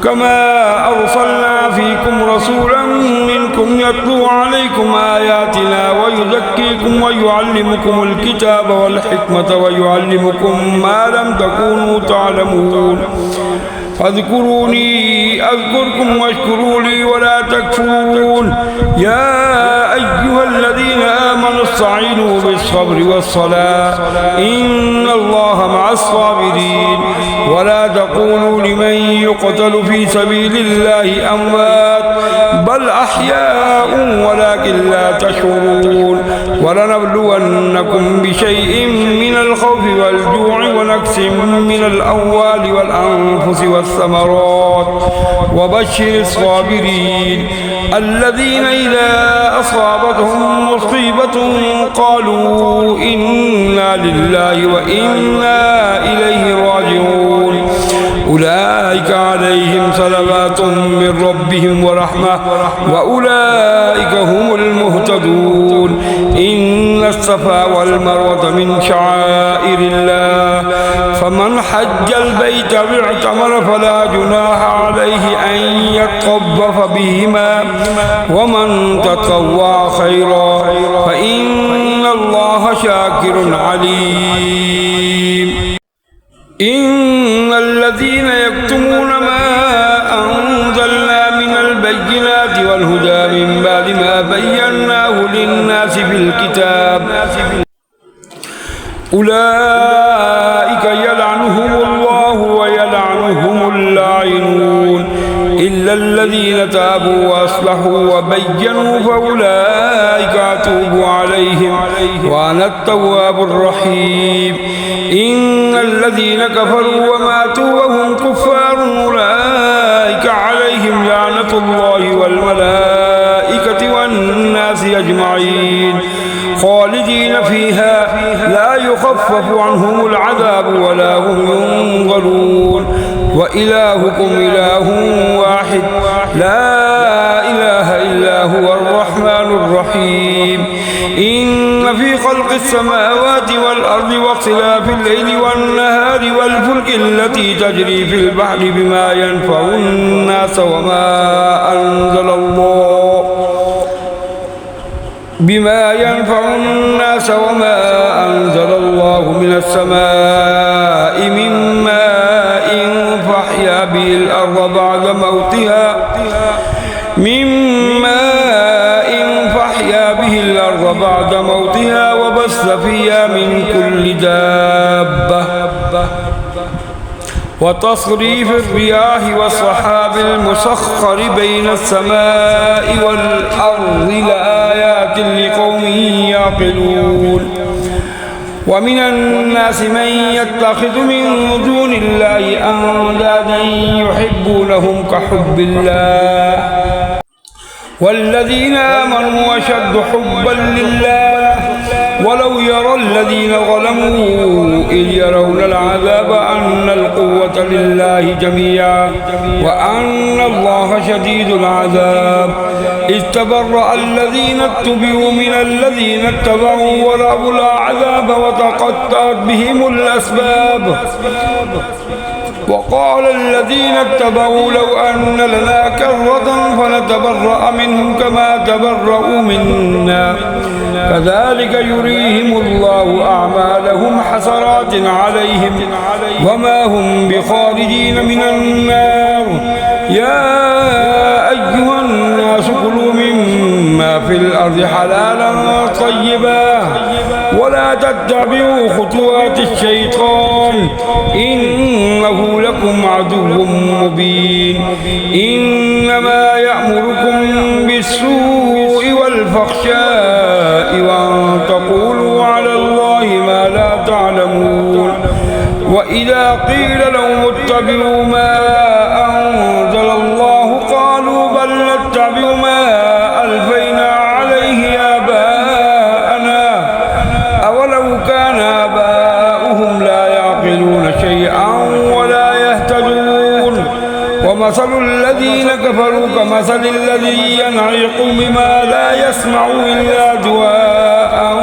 كما أرسلنا فيكم رسولا منكم يتلو عليكم آياتنا ويزكيكم ويعلمكم الكتاب والحكمة ويعلمكم ما لم تكونوا تعلمون فاذكروني أذكركم واشكروا لي ولا تكفرون يا أيها الذين آمنوا استعينوا بالصبر والصلاة إن الله مع الصابرين ولا تقولوا لمن يقتل في سبيل الله أموات بل أحياء ولكن لا تشعرون ولنبلونكم بشيء من الخوف والجوع ونقص من الأموال والأنفس والثمرات وبشر الصابرين الذين إذا أصابتهم مصيبة قالوا إنا لله وإنا إليه راجعون أولئك عليهم صلوات من ربهم ورحمة وأولئك هم المهتدون إن الصفا والمروة من شعائر الله فمن حج البيت واعتمر فلا جناح عليه أن يطوف بهما ومن تطوع خيرا فإن الله شاكر عليم إن الذين يكتمون ما أنزلنا من البينات والهدى من بعد ما بيناه للناس في الكتاب أولئك يلعنهم الله ويلعنهم اللاعنون إلا الذين تابوا وأصلحوا وبينوا فأولئك أتوب عليهم وأنا التواب الرحيم إن الذين كفروا وماتوا وهم كفار أولئك عليهم لعنة الله والملائكة والناس أجمعين خالدين فيها لا يخفف عنهم العذاب ولا هم ينظرون وإلهكم إله واحد لا إله إلا هو الرحمن الرحيم إن في خلق السماوات والأرض واختلاف الليل والنهار والفلك التي تجري في البحر بما ينفع الناس وما أنزل الله من السماء من ماء فأحيا به الأرض بعد موتها وبث فيها من كل دابة وتصريف الرياح والسحاب المسخر بين السماء والأرض لآيات لقوم يعقلون ومن الناس من يتخذ من دون الله أندادا يحبونهم كحب الله والذين آمنوا أشد حبا لله ولو يرى الذين ظلموا إذ يرون العذاب أن القوة لله جميعا وأن الله شديد العذاب إذ تبرأ الذين اتبعوا من الذين اتبعوا ورأوا العذاب وتقطعت بهم الأسباب وقال الذين اتبعوا لو أن لنا كرة فنتبرأ منهم كما تبرؤوا منا كذلك يريهم الله أعمالهم حسرات عليهم وما هم بخارجين من النار يا أيها الناس كلوا مما في الأرض حلالا طيبا ولا تتبعوا خطوات الشيطان إنه لكم عدو مبين إنما يأمركم بالسوء والفحشاء وأن تقولوا على الله ما لا تعلمون وإذا قيل لهم اتبعوا ما أنزل الله قالوا بل نتبع ما ألفينا عليه آباءنا أولو كان آباؤهم لا يعقلون شيئا ولا يهتدون ومثل الذين كفروا كمثل الذي ينعق بما لا يسمع إلا دعاء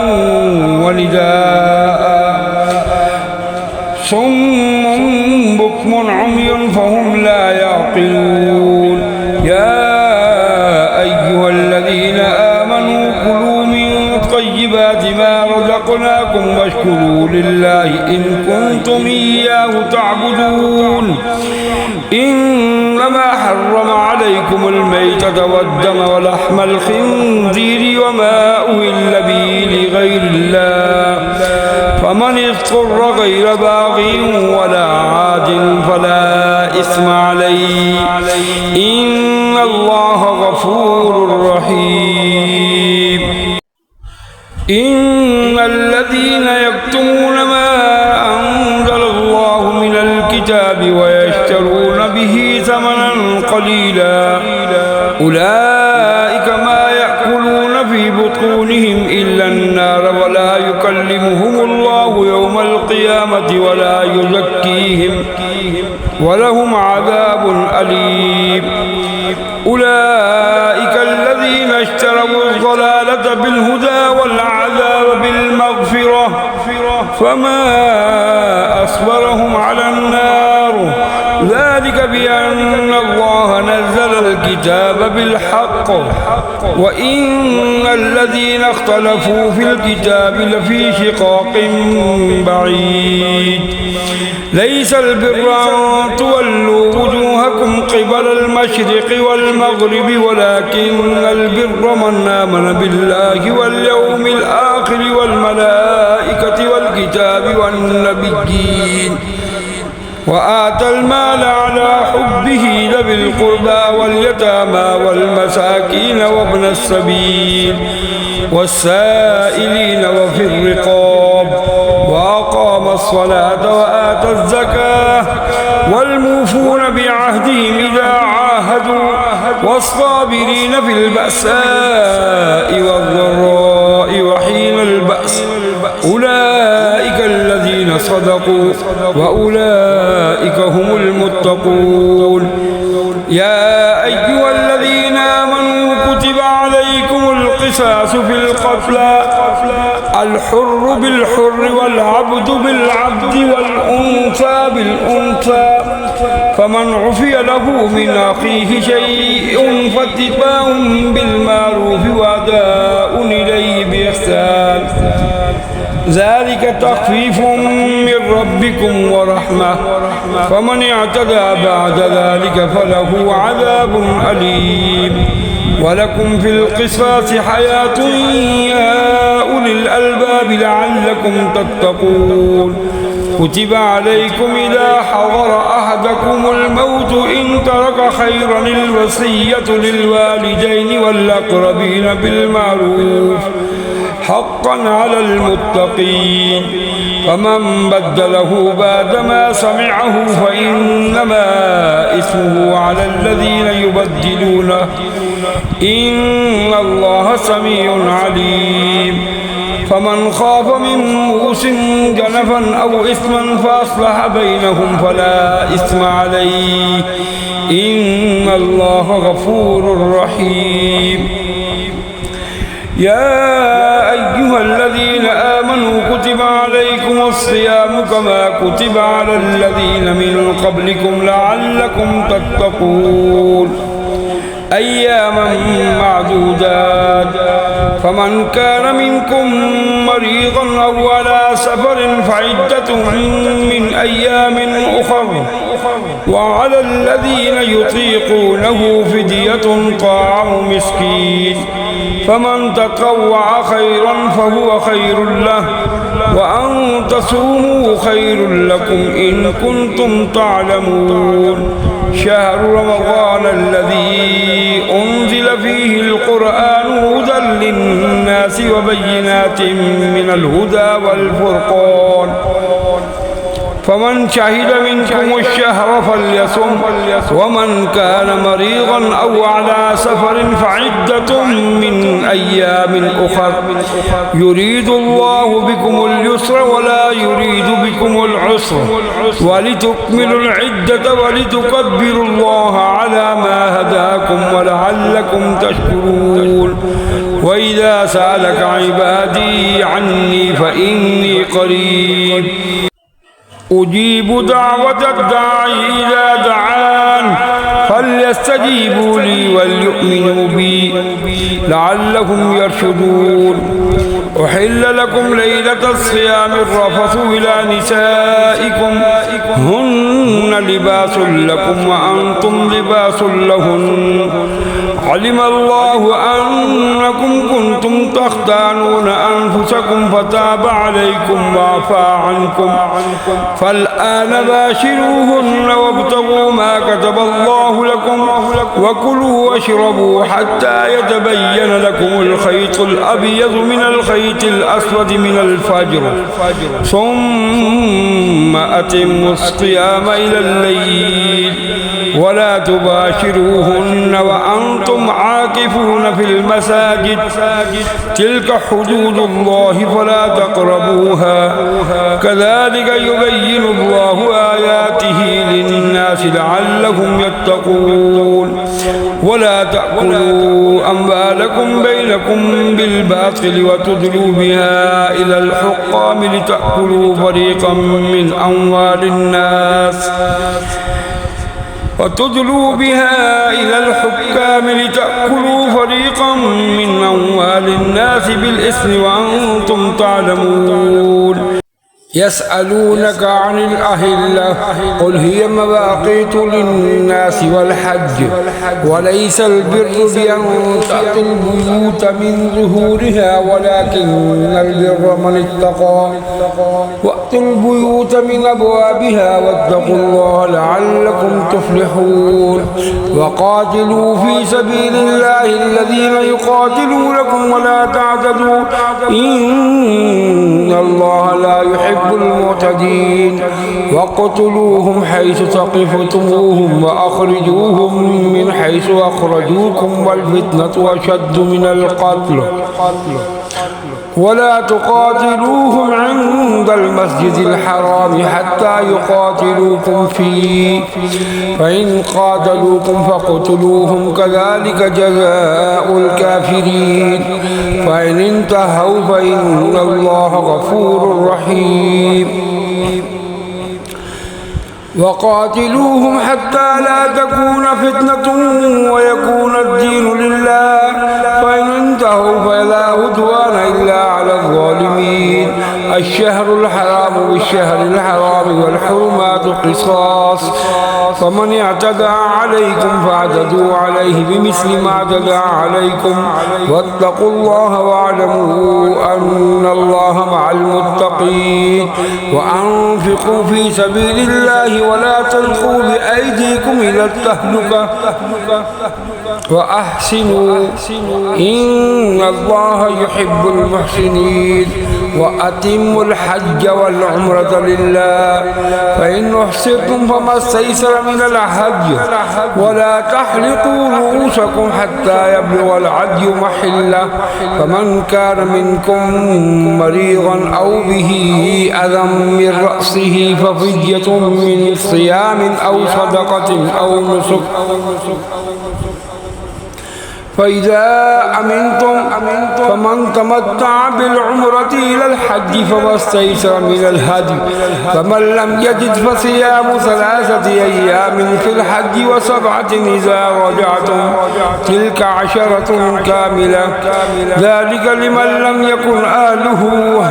ونداء صم بكم عمي فهم لا يعقلون يا أيها الذين آمنوا كلوا من طيبات ما رزقناكم واشكروا لله إن كنتم إياه تعبدون إنما حرم عليكم الميتة والدم ولحم الخنزير وما أهل به لغير الله فمن اضطر غير باغ ولا عاد فلا إثم عليه إن الله غفور رحيم إن الذين يكتمون ما أنزل الله من الكتاب ويشترون به ثمنا قليلا أولئك ما يأكلون في بطونهم إلا النار ولا يكلمهم الله يوم القيامة ولا يزكيهم ولهم عذاب أليم أولئك الذين اشتروا الضلالة بالهدى والعذاب بالمغفرة فما أصبرهم على النار ذلك بأن الله نزل الكتاب بالحق وإن الذين اختلفوا في الكتاب لفي شقاق بعيد ليس البر أن تولوا وجوهكم قبل المشرق والمغرب ولكن البر من آمن بالله واليوم الآخر والملائكة والكتاب والنبيين وآتى المال على حبه ذوي القربى واليتامى والمساكين وابن السبيل والسائلين وفي الرقاب وأقام الصلاة وآتى الزكاة والموفون بعهدهم إذا عاهدوا والصابرين في البأساء والضراء وحين البأس أولئك الذين صدقوا وأولئك هم المتقون يا أيها الذين آمنوا كتب عليكم القصاص في القتلى الحر بالحر والعبد بالعبد والأنثى بالأنثى فمن عفي له من أخيه شيء فاتباع بالمعروف وأداء إليه بإحسان ذلك تخفيف من ربكم ورحمة فمن اعتدى بعد ذلك فله عذاب أليم ولكم في القصاص حياة يا أولي الألباب لعلكم تتقون كتب عليكم إذا حضر أحدكم الموت إن ترك خيرا الوصية للوالدين والأقربين بالمعروف حقا على المتقين فمن بدله بعدما سمعه فإنما إثمه على الذين يبدلونه إن الله سميع عليم فمن خاف من موص جنفا أو إثما فأصلح بينهم فلا إثم عليه إن الله غفور رحيم يا أيها الذين آمنوا كتب عليكم الصيام كما كتب على الذين من قبلكم لعلكم تتقون أياما معدودات فمن كان منكم مريضا أو على سفر فعدة من أيام أخر وعلى الذين يطيقونه فدية طعام مسكين فمن تطوع خيرا فهو خير له وأن تصوموا خير لكم إن كنتم تعلمون شهر رمضان الذي أنزل فيه القرآن هدى للناس وبينات من الهدى والفرقان فمن شهد منكم الشهر فليصم ومن كان مريضا أو على سفر فعدة من أيام أخر يريد الله بكم اليسر ولا يريد بكم العسر ولتكملوا العدة ولتكبروا الله على ما هداكم ولعلكم تشكرون وإذا سألك عبادي عني فإني قريب أجيب دعوة الداعي إذا دعان فليستجيبوا لي وليؤمنوا بي لعلهم يرشدون أحل لكم ليلة الصيام الرفث إلى نسائكم هن لباس لكم وأنتم لباس لهن علم الله أنكم كنتم تختانون أنفسكم فتاب عليكم وعفى عنكم فالآن باشروهن وابتغوا ما كتب الله لكم وكلوا واشربوا حتى يتبين لكم الخيط الأبيض من الخيط الأسود من الفجر ثم أتموا الصيام إلى الليل ولا تباشروهن وأنتم عاكفون في المساجد تلك حدود الله فلا تقربوها كذلك يبين الله آياته للناس لعلهم يتقون ولا تأكلوا أموالكم بينكم بالباطل وتدلوا بها إلى الحكام لتأكلوا فريقا من أموال الناس وتدلوا بها إلى الحكام لتأكلوا فريقا من أموال الناس بالإثم وأنتم تعلمون يسألونك عن الأهلة قل هي مواقيت للناس والحج وليس البر بأن تأتوا البيوت من ظهورها ولكن البر من اتقى وأتوا البيوت من أبوابها واتقوا الله لعلكم تفلحون وقاتلوا في سبيل الله الذين يقاتلونكم ولا تعتدوا إن الله لا يحب المعتدين وقتلوهم حيث ثقفتموهم وأخرجوهم من حيث أخرجوكم والفتنة أشد من القتل ولا تقاتلوهم عند المسجد الحرام حتى يقاتلوكم فيه فإن قاتلوكم فاقتلوهم كذلك جزاء الكافرين فإن انتهوا فإن الله غفور رحيم وقاتلوهم حتى لا تكون فتنة ويكون الدين لله فإن انتهوا فلا عدوان إلا على الظالمين الشهر الحرام بالشهر الحرام والحرمات قصاص فمن اعتدى عليكم فاعتدوا عليه بمثل ما اعتدى عليكم واتقوا الله واعلموا أن الله مع المتقين وأنفقوا في سبيل الله ولا تلقوا بأيديكم إلى التهلكة وأحسنوا إن الله يحب المحسنين وأتموا الحج والعمرة لله فإن أحصرتم فما استيسر من الحج ولا تحلقوا رؤوسكم حتى يبلغ الحج محله فمن كان منكم مريضا أو به أذى من رأسه ففدية من صيام أو صدقة أو نسك فإذا أمنتم فمن تمتع بالعمرة إلى الحج فما استيسر من الهدي فمن لم يجد فصيام 3 أيام في الحج و7 إذا رجعتم تلك 10 كاملة ذلك لمن لم يكن أهله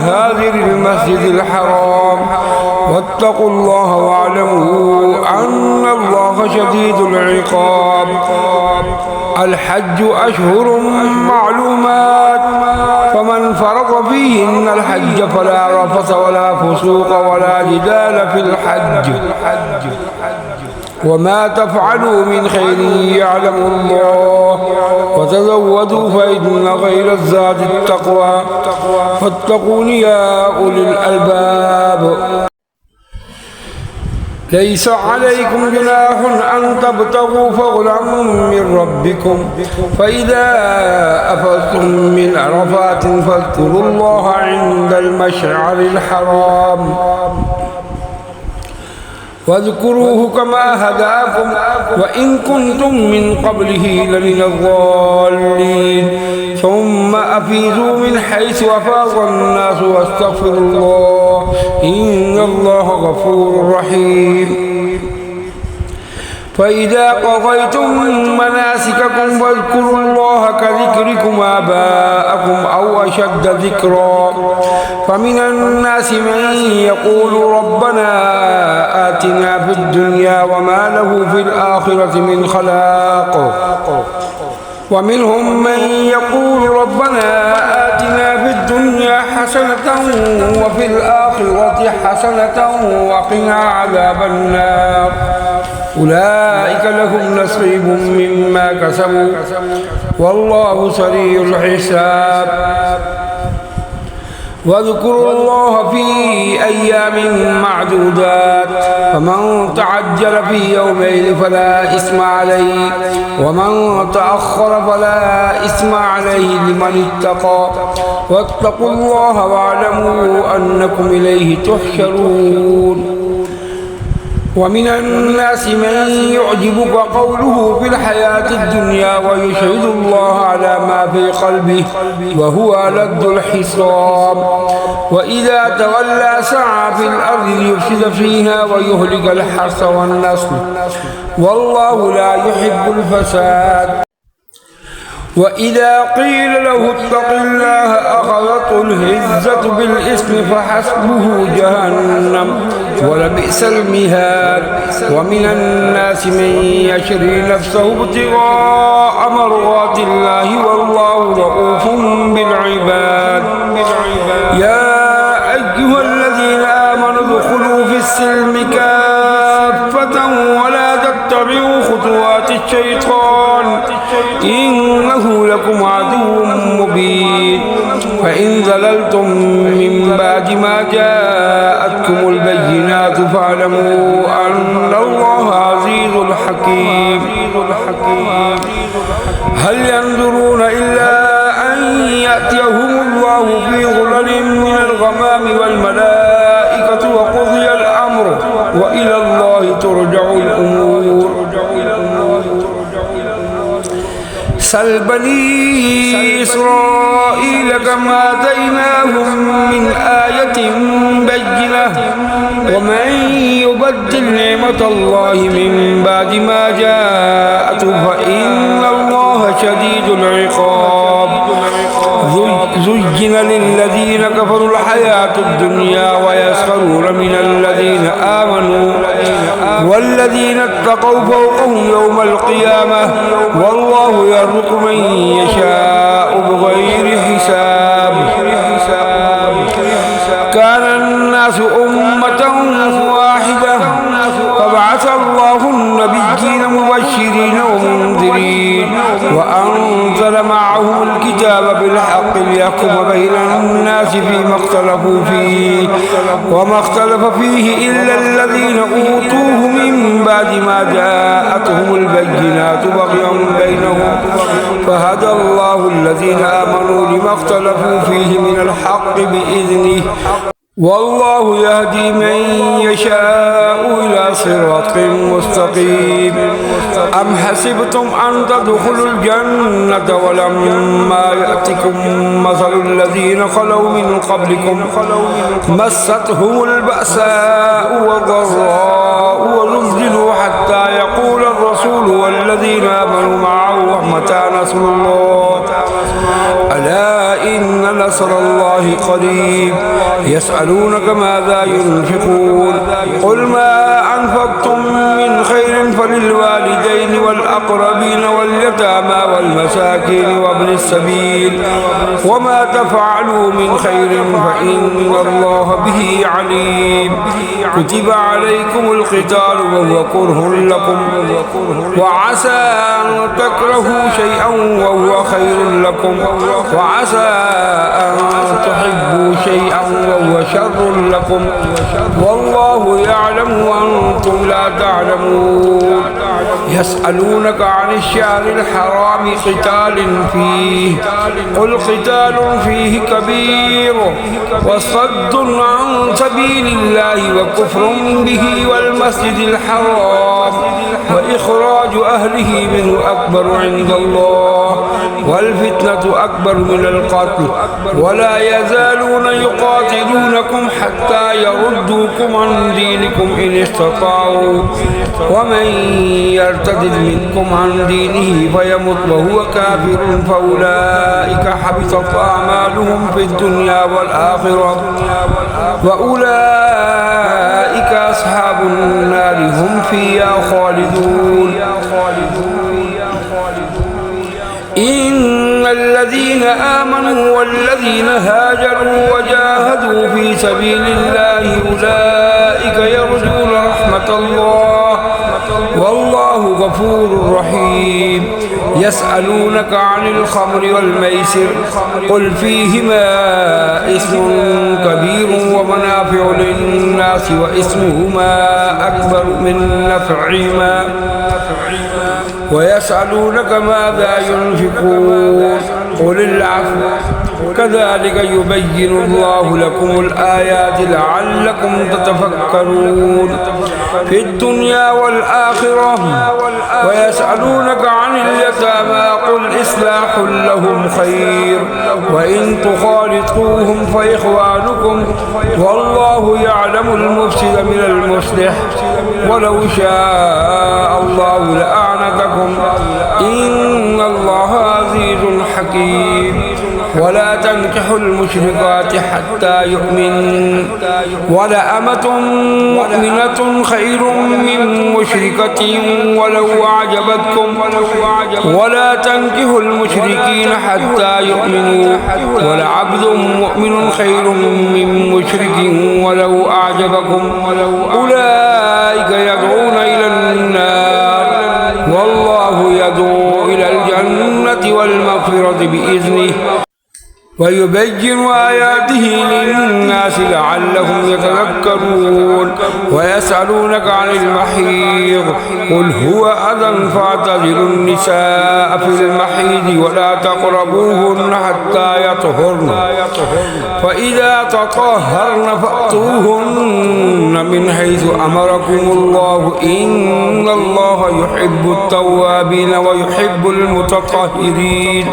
حاضر المسجد الحرام واتقوا الله واعلموا أن الله شديد العقاب الحج أشهر معلومات فمن فرض فيهن الحج فلا رفث ولا فسوق ولا جدال في الحج وما تفعلوا من خير يعلم الله وتزودوا فإن خير الزاد التقوى فاتقون يا أولي الألباب ليس عليكم جناح أن تبتغوا فضلا من ربكم فإذا أفضتم من عرفات فاذكروا الله عند المشعر الحرام واذكروه كما هداكم وإن كنتم من قبله لمن الضالين ثم أفيضوا من حيث أفاض الناس واستغفروا الله إن الله غفور رحيم فإذا قضيتم مناسككم فاذكروا الله كذكركم آباءكم أو أشد ذكرا فمن الناس من يقول ربنا آتنا في الدنيا وما له في الآخرة من خلاق ومنهم من يقول ربنا آتنا في الدنيا حسنة وفي الآخرة حسنة وقنا عذاب النار أولئك لهم نصيب مما كسبوا والله سريع الحساب واذكروا الله في أيام معدودات فمن تعجل في يومين فلا إثم عليه ومن تأخر فلا إثم عليه لمن اتقى واتقوا الله واعلموا أنكم إليه تحشرون ومن الناس من يعجبك قوله في الحياة الدنيا ويشهد الله على ما في قلبه وهو ألد الحساب وإذا تولى سعى في الأرض ليفسد فيها ويهلك الحرث والنسل والله لا يحب الفساد وإذا قيل له اتق الله أخذته الهزة بالإثم فحسبه جهنم ولبئس المهاد ومن الناس من يشري نفسه ابتغاء مرضات الله والله رؤوف بالعباد يا أيها الذين آمنوا ادخلوا في السلم كافة ولا تتبعوا خطوات الشيطان إنه لكم عدو مبين فإن زللتم من بعد ما جاءتكم البينات فاعلموا أن الله عزيز حكيم هل ينظرون إلا أن يأتيهم الله في سل بني إسرائيل كم آتيناهم من آية بينة ومن يبدل نعمة الله من بعد ما جاءته فإن الله شديد العقاب زين للذين كفروا الحياة الدنيا ويسخرون من الذين آمنوا والذين اتقوا فوقهم يوم القيامة والله يرزق من يشاء بغير حساب كان الناس أمة واحدة فبعث الله النبيين مبشرين ومنذرين وأنزل معهم الكتاب بالحق ليحكم بين الناس فيما اختلفوا فيه وما اختلف فيه إلا الذين أوتوه من بعد ما جاءتهم البينات بغيا بينهم فهدى الله الذين آمنوا لما اختلفوا فيه من الحق بإذنه والله يهدي من يشاء إلى صراط مستقيم أم حسبتم أن تدخلوا الجنة ولما يأتكم مثل الذين خلوا من قبلكم مستهم البأساء والضراء وزلزلوا حتى يقول الرسول والذين آمنوا معه متى نصر الله ألا إن نصر الله قريب يسألونك ماذا ينفقون قل ما أنفقتم من خير فللوالدين والأقربين واليتامى والمساكين وابن السبيل وما تفعلوا من خير فإن الله به عليم كتب عليكم القتال وهو كره لكم وعسى أن تكرهوا شيئا وهو خير لكم وعسى أن تحبوا شيئا وهو شر لكم والله يعلم وأنتم لا تعلمون يسألونك عن الشهر الحرام قتال فيه قل قتال فيه كبير وصد عن سبيل الله وكفر به والمسجد الحرام وإخراج أهله منه أكبر عند الله والفتنة أكبر من القتل ولا يزالون يقاتلونكم حتى يردوكم عن دينكم إن استطاعوا ومن يرتد منكم عن دينه فيمت وهو كافر فأولئك حبطت أعمالهم في الدنيا والآخرة وأولئك أصحاب النار هم فيها خالدون إن الذين آمنوا والذين هاجروا وجاهدوا في سبيل الله أولئك يرجون رحمة الله والله غفور رحيم يسألونك عن الخمر والميسر قل فيهما اسم كبير ومنافع للناس واسمهما أكبر من نفعهما ويسألونك ماذا ينفقون قل العفو كذلك يبين الله لكم الآيات لعلكم تتفكرون في الدنيا والآخرة ويسألونك عن اليتامى قل إصلاح لهم خير وإن تخالطوهم فإخوانكم والله يعلم المفسد من المصلح ولو شاء الله لأعنتكم إن الله عزيز حكيم ولا تنكحوا المشركات حتى يؤمن ولأمة مؤمنة خير من مشركة ولو أعجبتكم ولا تنكحوا المشركين حتى يؤمنوا ولعبد مؤمن خير من مشرك ولو أعجبكم أولئك يدعون إلى النار والله يدعو إلى الجنة والمغفرة بإذنه ويبين آياته للناس لعلهم يتذكرون ويسألونك عن المحيض قل هو أذى فاعتزلوا النساء في المحيض ولا تقربوهن حتى يطهرن فإذا تطهرن فأتوهن من حيث أمركم الله إن الله يحب التوابين ويحب المتطهرين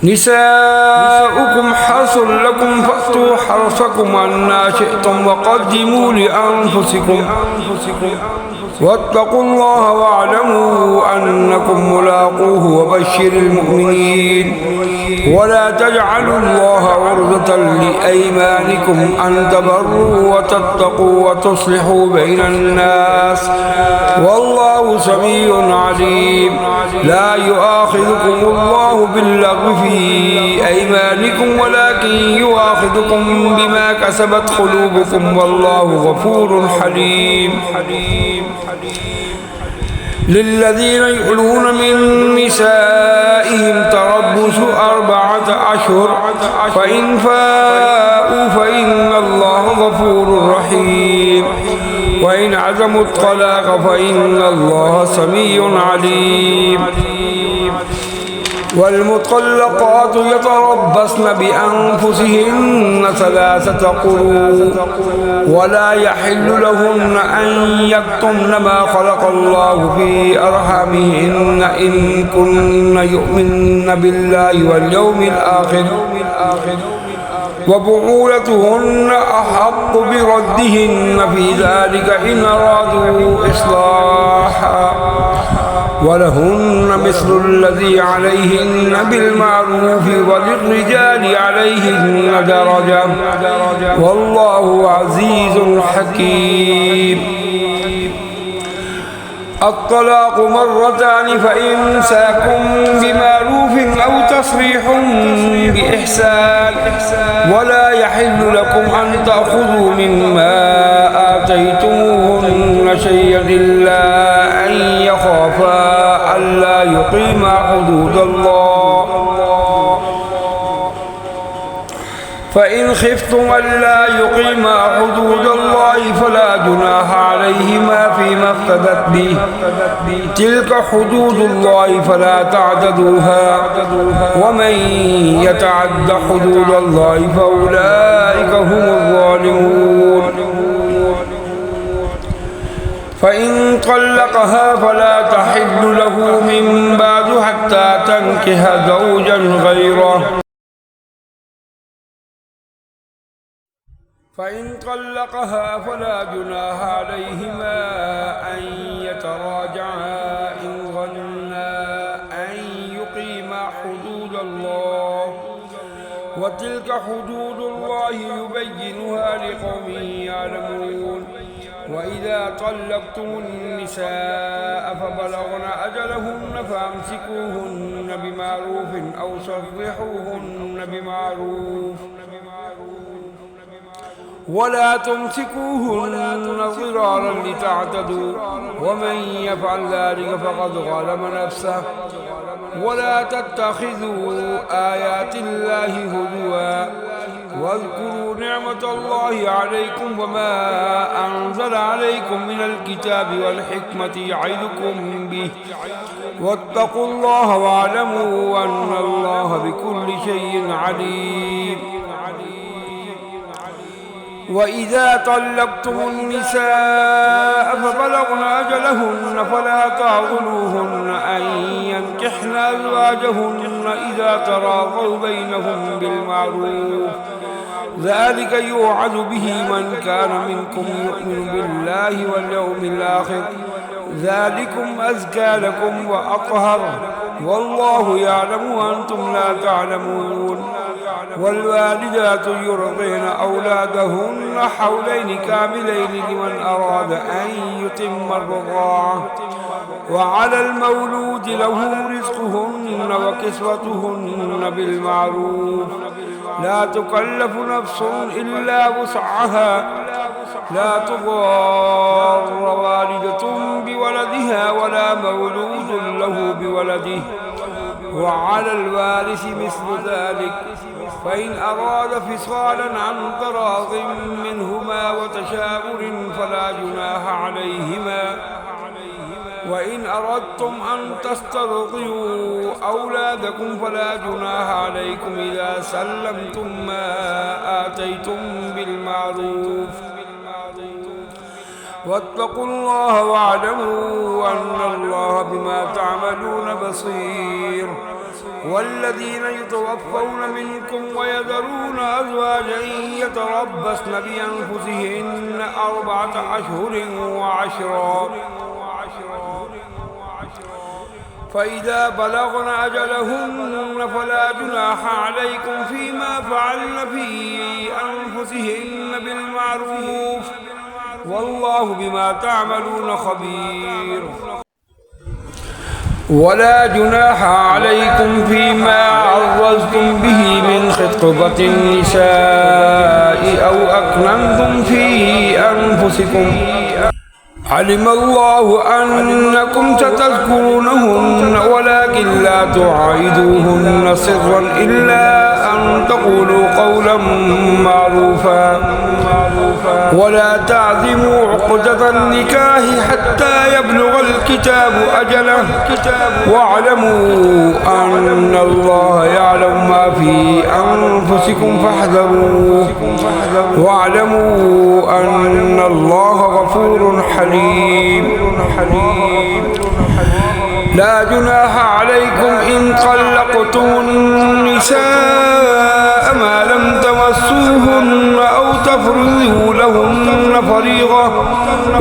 نساؤكم حرث لكم فأتوا حرثكم أنى شئتم وقدموا لأنفسكم واتقوا الله واعلموا أنكم ملاقوه وبشر المؤمنين ولا تجعلوا الله عرضة لأيمانكم أن تبروا وتتقوا وتصلحوا بين الناس والله سميع عليم لا يؤاخذكم الله باللغو في أيمانكم ولكن يؤاخذكم بما كسبت قلوبكم والله غفور حليم للذين يؤلون من نسائهم تربص 4 أشهر فإن فاءوا فإن الله غفور رحيم وإن عزموا الطلاق فإن الله سميع عليم والمطلقات يتربصن بأنفسهن 3 قروء ولا يحل لهن أن يكتمن ما خلق الله في أرحامهن إن كن يؤمن بالله واليوم الآخر وبعولتهن أحق بردهن في ذلك إن أرادوا إصلاحا ولهن مثل الذي عليهن بالمعروف وللرجال عليهن درجة والله عزيز حكيم الطلاق مرتان فإمساك بمعروف أو تصريح بإحسان ولا يحل لكم أن تأخذوا مما آتيتموهن شيئا إلا أن يخافا ألا يقيما حدود الله فإن خفتم ألا يقيما حدود الله فلا جناح عليهما فيما افتدت به تلك حدود الله فلا تعتدوها ومن يتعد حدود الله فأولئك هم الظالمون فإن طلقها فلا تحل له من بعد حتى تنكح زوجا غيره فإن طلقها فلا جناح عليهما أن يتراجعا إن ظنا أن يقيما حدود الله وتلك حدود الله يبينها لقوم يعلمون وإذا طلقتم النساء فبلغن أجلهن فأمسكوهن بمعروف أو سرحوهن بمعروف ولا تمسكوهن ضرارا لتعتدوا ومن يفعل ذلك فقد ظلم نفسه ولا تتخذوا آيات الله هزوا واذكروا نعمة الله عليكم وما أنزل عليكم من الكتاب والحكمة يعظكم به واتقوا الله واعلموا أن الله بكل شيء عليم وإذا طلقتم النساء فبلغن أجلهن فلا تعضلوهن أن ينكحن أزواجهن إذا تراضوا بينهم بالمعروف ذلك يوعظ به من كان منكم يؤمن بالله واليوم الآخر ذلكم أزكى لكم وأطهر والله يعلم وأنتم لا تعلمون والوالدات يرضين أولادهن حولين كاملين لمن أراد أن يتم الرضاعة وعلى المولود له رزقهن وكسوتهن بالمعروف لا تكلف نفس إلا وسعها لا تضار والدة بولدها ولا مولود له بولده وعلى الوارث مثل ذلك فإن أراد فصالا عن تراض منهما وتشاور فلا جناح عليهما وإن أردتم أن تسترضعوا أولادكم فلا جناح عليكم إذا سلمتم ما آتيتم بالمعروف واتقوا الله واعلموا أن الله بما تعملون بصير والذين يتوفون منكم ويذرون أزواجا يتربصن بأنفسهن 4 أشهر وعشرا فإذا بلغن أجلهن فلا جناح عليكم فيما فعلن في أنفسهن بالمعروف والله بما تعملون خبير ولا جناح عليكم فيما عرضتم به من خطبة النساء أو أكننتم في أنفسكم علم الله أنكم ستذكرونهن ولكن لا تعايدوهن سرا إلا أن تقولوا قولا معروفا ولا تعزموا عقدة النكاح حتى يبلغ الكتاب أجله واعلموا أن الله يعلم ما في أنفسكم فاحذروه واعلموا أن الله غفور حليم لا جناح عليكم إن طلقتم النساء ما لم تمسوهن أو تفرضوا لهن فريضة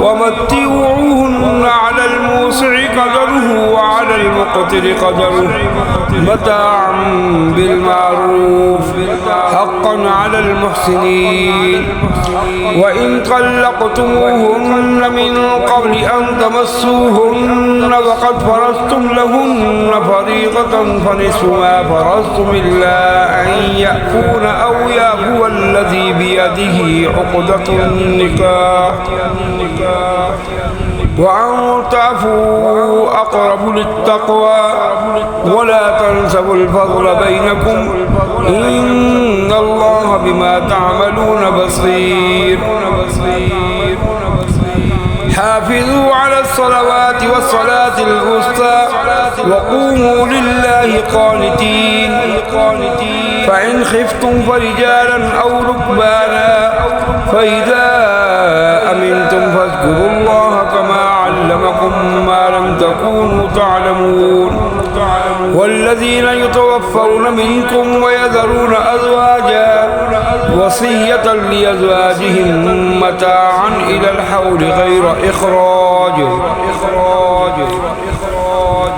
ومتعوهن على الموسع قدره وعلى المقتر قدره متاعا بالمعروف حقا على المحسنين وإن طلقتموهن من قبل أن تمسوهن وقد فرضتم لهن فريضة فنصف ما فرضتم إلا أن يعفون أو يعفو الذي بيده عقدة النكاح وأن تعفوا أقرب للتقوى ولا تنسوا الفضل بينكم إن الله بما تعملون بصير حافظوا على الصلوات والصلاة الوسطى وقوموا لله قانتين فإن خفتم فرجالا أو ركبانا فإذا أمنتم فاذكروا الله كما علمكم ما لم تكونوا تعلمون والذين يتوفون منكم ويذرون أزواجا وصية لأزواجهم متاعا إلى الحول غير إخراج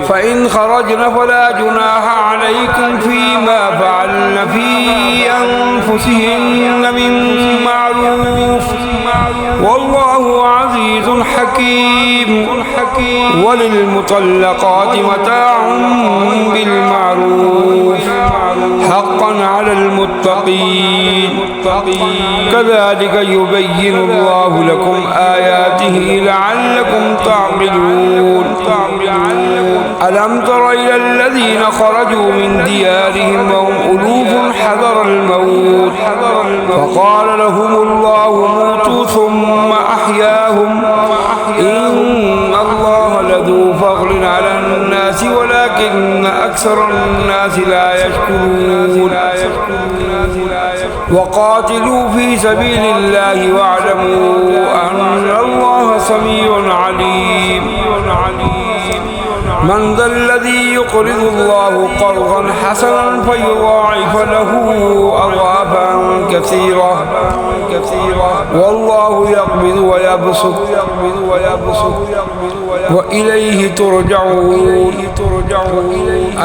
فإن خرجن فلا جناح عليكم فيما فعلن في أنفسهن من معروف والله عزيز حكيم وللمطلقات متاع بالمعروف حقا على المتقين كذلك يبين الله لكم آياته لعلكم تعقلون ألم تر إلى الذين خرجوا من ديارهم وهم ألوف حذر الموت فقال لهم الله موتوا ثم أحياهم إن الله لذو فضل على الناس ولكن أكثر الناس لا يشكرون وقاتلوا في سبيل الله واعلموا أن الله سميع عليم من ذا الذي يقرض الله قرضا حسنا فيضاعف له أضعافا كثيرة والله يقبض ويبسط وإليه ترجعون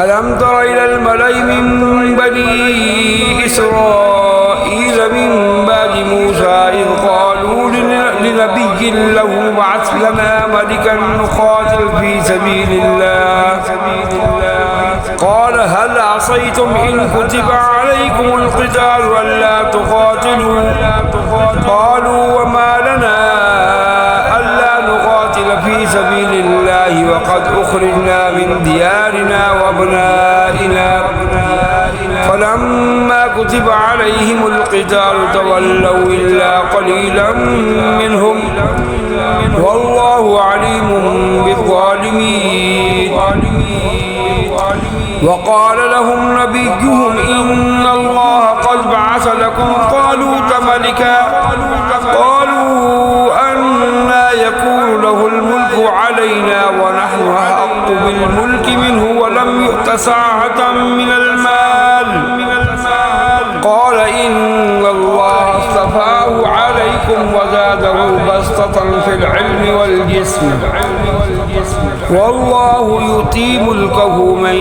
ألم تر إلى الملأ من بني إسرائيل من بعد موسى إذ قالوا لنبي له ابعث لنا ملكا نقاتل في سبيل الله قال هل عصيتم إن كتب عليكم القتال ألا تقاتلوا قالوا وما لنا ألا نقاتل في سبيل الله وقد أخرجنا من ديارنا وأبنائنا كتب عليهم القتال تولوا إلا قليلا منهم والله عليم بالظالمين وقال لهم نبيهم إن الله قد بعث لكم طالوت ملكا قالوا أنى يكون له الملك علينا ونحن أحق بالملك منه ولم يؤت ساعة من المال قال إن الله اصطفاه عليكم وزاده بسطة في العلم والجسم والله يؤتي ملكه من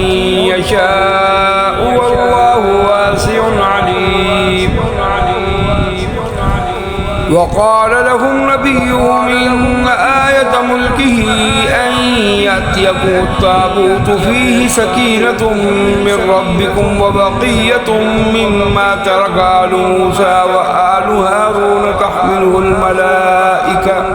يشاء والله واسع عليم وقال لهم نبيهم إن آية ملكه أن يأتيكم التابوت فيه سكينة من ربكم وبقية مما ترك آل موسى وآل هارون تحمله الملائكة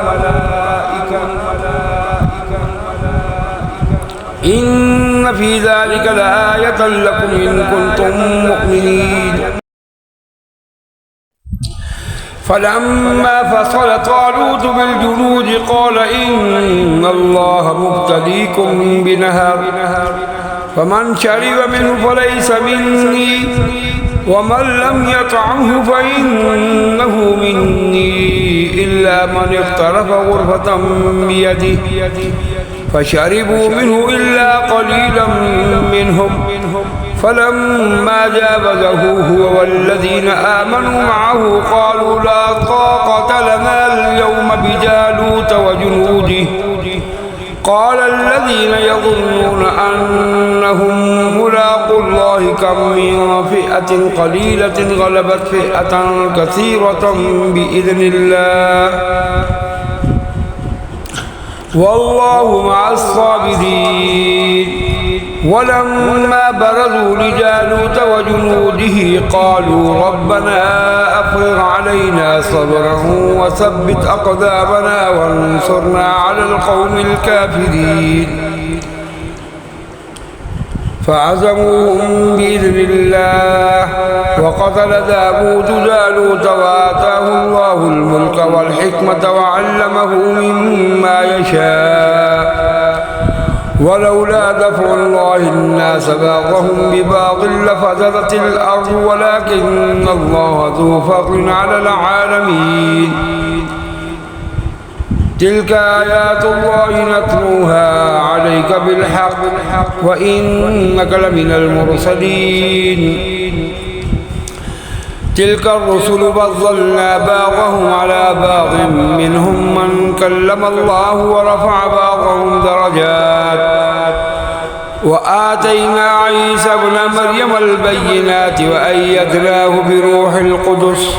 إن في ذلك لآية لكم إن كنتم مؤمنين فلما فصل طالوت بالجنود قال إن الله مبتليكم بنهر فمن شرب منه فليس مني ومن لم يطعمه فإنه مني إلا من اغترف غرفة بيده فشربوا منه إلا قليلا منهم فلما جاوزه هو والذين آمنوا معه قالوا لا طاقة لنا اليوم بجالوت وجنوده قال الذين يظنون أنهم ملاقوا الله كم من فئة قليلة غلبت فئة كثيرة بإذن الله والله مع الصابرين ولما برزوا لجالوت وجنوده قالوا ربنا أفرغ علينا صبرا وثبت أقدامنا وانصرنا على القوم الكافرين فعزموهم بإذن الله وقتل داود جالوت وآتاه الله الملك والحكمة وعلمه مما يشاء ولولا دفع الله الناس بعضهم ببعض لفسدت الأرض ولكن الله ذو فضل على العالمين تلك آيات الله نتلوها عليك بالحق وإنك لمن المرسلين تلك الرسل فضلنا بعضهم على بعض منهم من كلم الله ورفع بعضهم درجات وآتينا عيسى ابن مريم البينات وأيدناه بروح القدس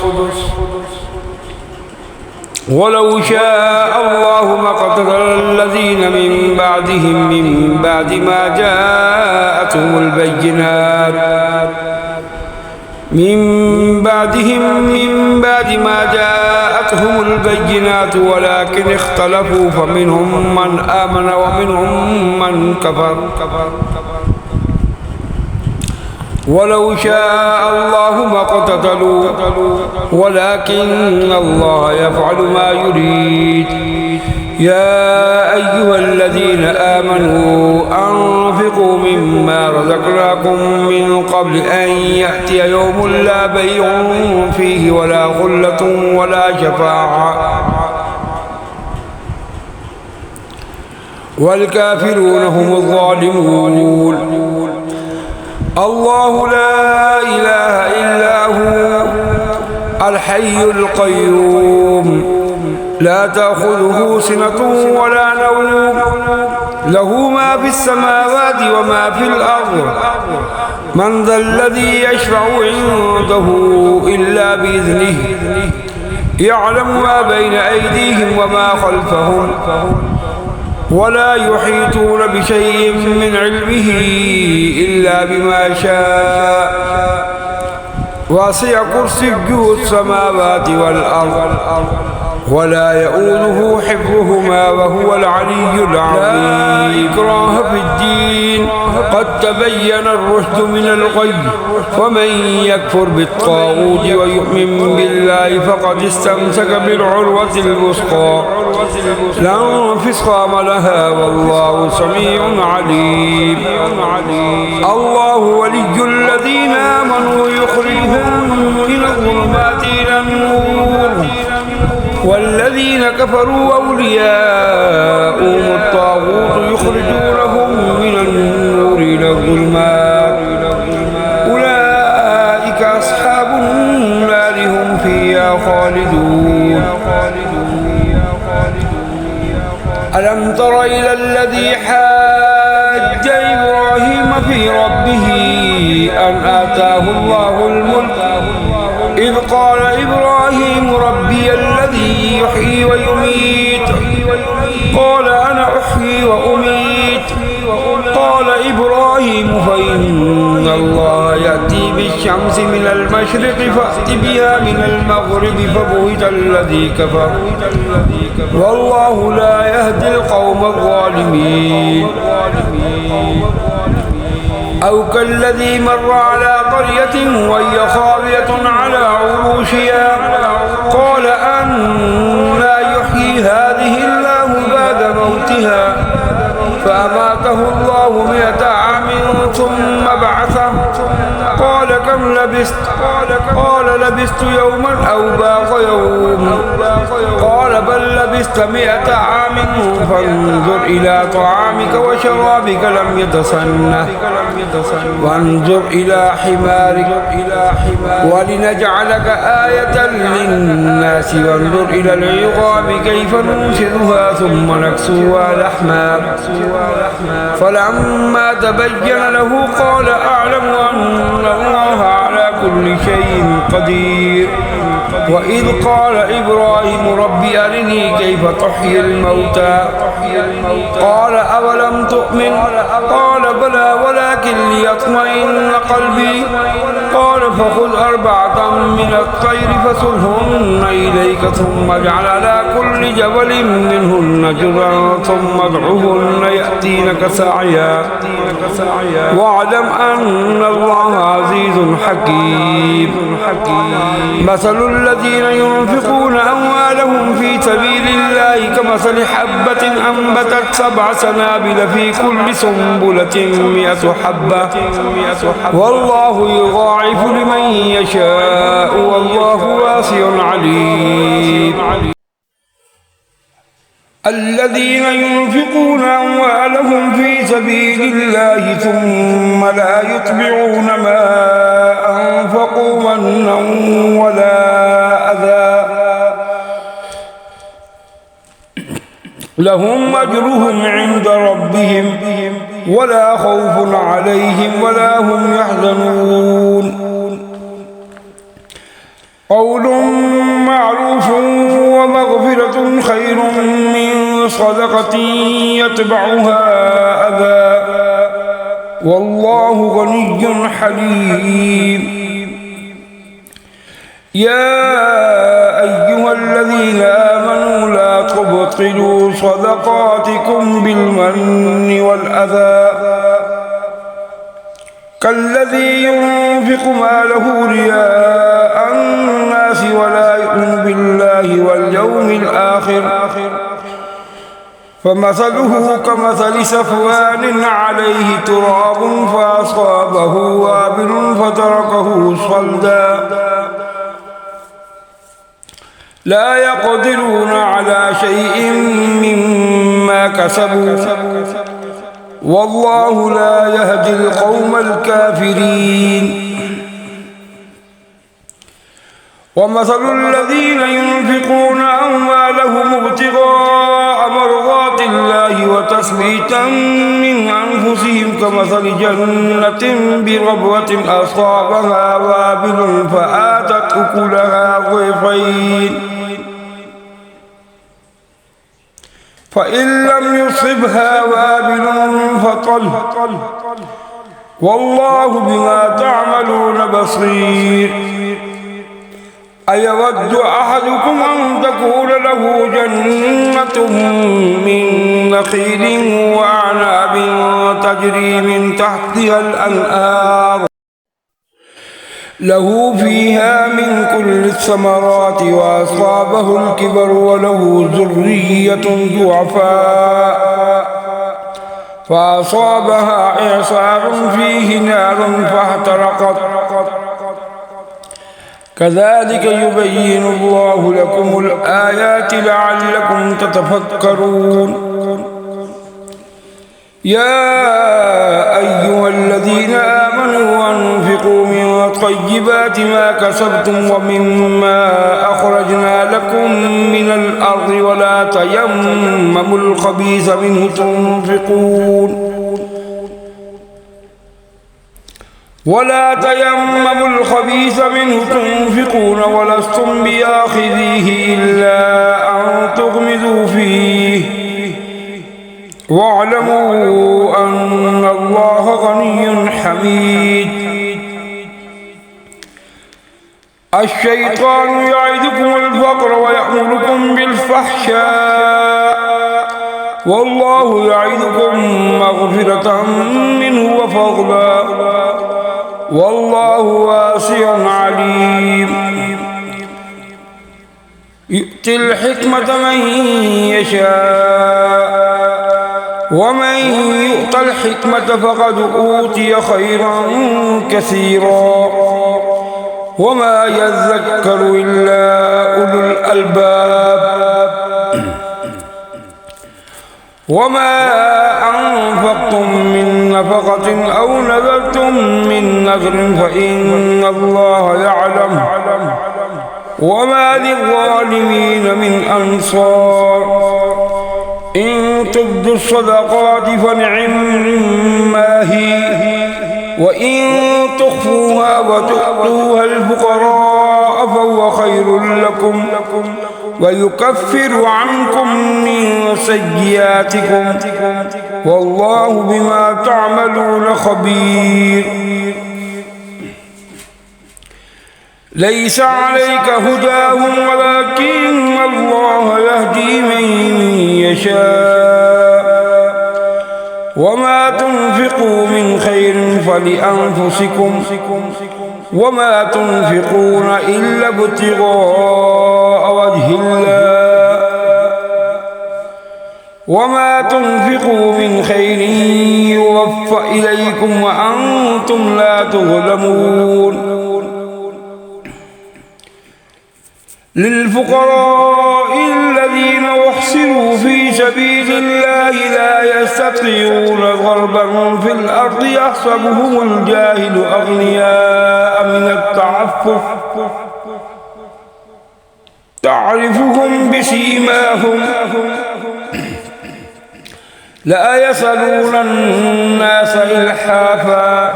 ولو شاء الله ما اقتتل الذين من بعدهم من بعد ما جاءتهم البينات من بعد ما جاءتهم البينات ولكن اختلفوا فمنهم من آمن ومنهم من كفر ولو شاء الله ما اقتتلوا ولكن الله يفعل ما يريد يا أيها الذين آمنوا أنفقوا مما رزقناكم من قبل أن يأتي يوم لا بيع فيه ولا خلة ولا شفاعة والكافرون هم الظالمون الله لا إله إلا هو الحي القيوم لا تأخذه سنة ولا نوم له ما في السماوات وما في الأرض من ذا الذي يشفع عنده إلا بإذنه يعلم ما بين أيديهم وما خلفهم ولا يحيطون بشيء من علمه إلا بما شاء وسع كرسيه السماوات والأرض ولا يؤوده حفظهما وهو العلي العظيم. لا إكراه في الدين قد تبين الرشد من الغي ومن يكفر بالطاغوت ويؤمن بالله فقد استمسك بالعروة الوثقى لا انفصام لها والله سميع عليم. الله ولي الذين آمنوا يخرجهم من الظلمات إلى النور والذين كفروا أولياؤهم الطاغوت يخرجونهم من النور إلى الظلمات أولئك أصحاب النار هم فيها خالدون. ألم تر إلى الذي حاج إبراهيم في ربه أن آتاه الله الملك إذ قال إبراهيم ربي الذي يحيي ويميت قال أنا أحيي وأميت قال إبراهيم فإن الله يأتي بالشمس من المشرق فأت بها من المغرب فبهت الذي كفر والله لا يهدي القوم الظالمين. أو كالذي مر على قرية وهي خاوية على عروشها قال أنى يحيي هذه الله بعد موتها فأماته الله 100 عام ثم بعثه قال كم لبثت قال لبثت يوما أو بعض يوم قال بل لبثت 100 عام فانظر إلى طعامك وشرابك لم يتسنه وانظر إلى حمارك ولنجعلك آية للناس وانظر إلى العظام كيف ننشرها ثم نكسوها لحما فلما تبين له قال أعلم أن الله على كل شيء قدير. وإذ قال إبراهيم رب أرني كيف تحيي الموتى قال أولم تؤمن قال بلى ولكن ليطمئن قلبي قال فخذ 4 من الطير فصرهن إليك ثم اجعل على كل جبل منهن جزءا ثم ادعهن يأتينك سعيا واعلم أن الله عزيز حكيم. مثل الذين ينفقون أموالهم في سبيل الله كمثل حبة أنبتت 7 سنابل في كل سنبلة 100 حبة والله يضاعف لمن يشاء والله واسع عليم. الذين ينفقون أموالهم في سبيل الله ثم لا يتبعون ما أنفقوا منا ولا أذى لهم أجرهم عند ربهم ولا خوف عليهم ولا هم يحزنون. قول معروف ومغفرة خير من صدقة يتبعها أذى والله غني حليم. يا أيها الذين آمنوا لا تبطلوا صدقاتكم بالمن والأذى كالذي ينفق ماله رياء الناس ولا يؤمن بالله واليوم الآخر فمثله كمثل صفوان عليه تراب فأصابه وابل فتركه صلدا لا يقدرون على شيء مما كسبوا والله لا يهدي القوم الكافرين. ومثل الذين ينفقون أموالهم ابتغاء مرضات الله وتثبيتا من أنفسهم كمثل جنة بربوة أصابها وابل فآتت أكلها ضعفين فإن لم يصبها وابل فطل والله بما تعملون بصير. أيود أحدكم أن تكون له جنة من نخيل وأعناب تجري من تحتها الأنهار له فيها من كل الثمرات وأصابه الكبر وله ذرية ضعفاء فأصابها إعصار فيه نار فاحترقت كذلك يبين الله لكم الآيات لعلكم تتفكرون يا أيها الذين آمنوا أنفقوا من طيبات ما كسبتم ومما أخرجنا لكم من الأرض ولا تيمموا الخبيث منه تنفقون ولستم بآخذيه إلا أن تغمضوا فيه واعلموا أن الله غني حميد الشيطان يعدكم الفقر ويأمركم بالفحشاء والله يعدكم مغفرة منه وفضلا والله واسع عليم يؤتي الحكمة من يشاء ومن يؤت الحكمة فقد أوتي خيرا كثيرا وما يذكر إلا أولو الألباب وما أنفقتم من نفقة أو نذرتم من نذر فإن الله يعلم وما للظالمين من أنصار إن تبدوا الصدقات فنعما هي وإن تخفوها وتؤتوها الفقراء فهو خير لكم ويكفر عنكم من سيئاتكم والله بما تعملون خبير ليس عليك هداهم ولكن الله يهدي من يشاء وما تنفقوا من خير فلأنفسكم وما تنفقون إلا ابتغاء وجه الله وما تنفقوا من خير يوفى إليكم وأنتم لا تظلمون للفقراء الذين أحصروا في سبيل الله لا يستطيعون ضربا في الأرض يحسبهم الجاهل أغنياء من التعفف تعرفهم بسيماهم لا يسألون الناس إلحافا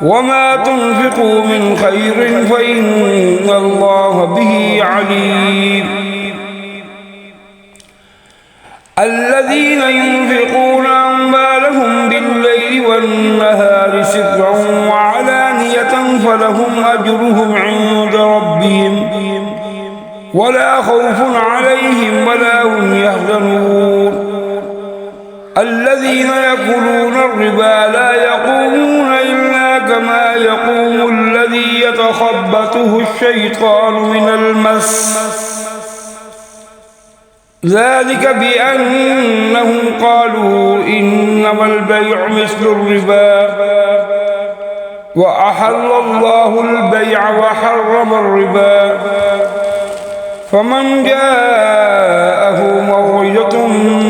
وما تنفقوا من خير فإن الله به عليم الذين ينفقون أموالهم بالليل والنهار سرا وعلانية فلهم أجرهم عند ربهم ولا خوف عليهم ولا هم يحزنون الذين يأكلون الربا لا يقومون إلا كما يقوم الذي يتخبطه الشيطان من المس ذلك بأنهم قالوا إنما البيع مثل الربا وأحل الله البيع وحرم الربا فمن جاءه موعظة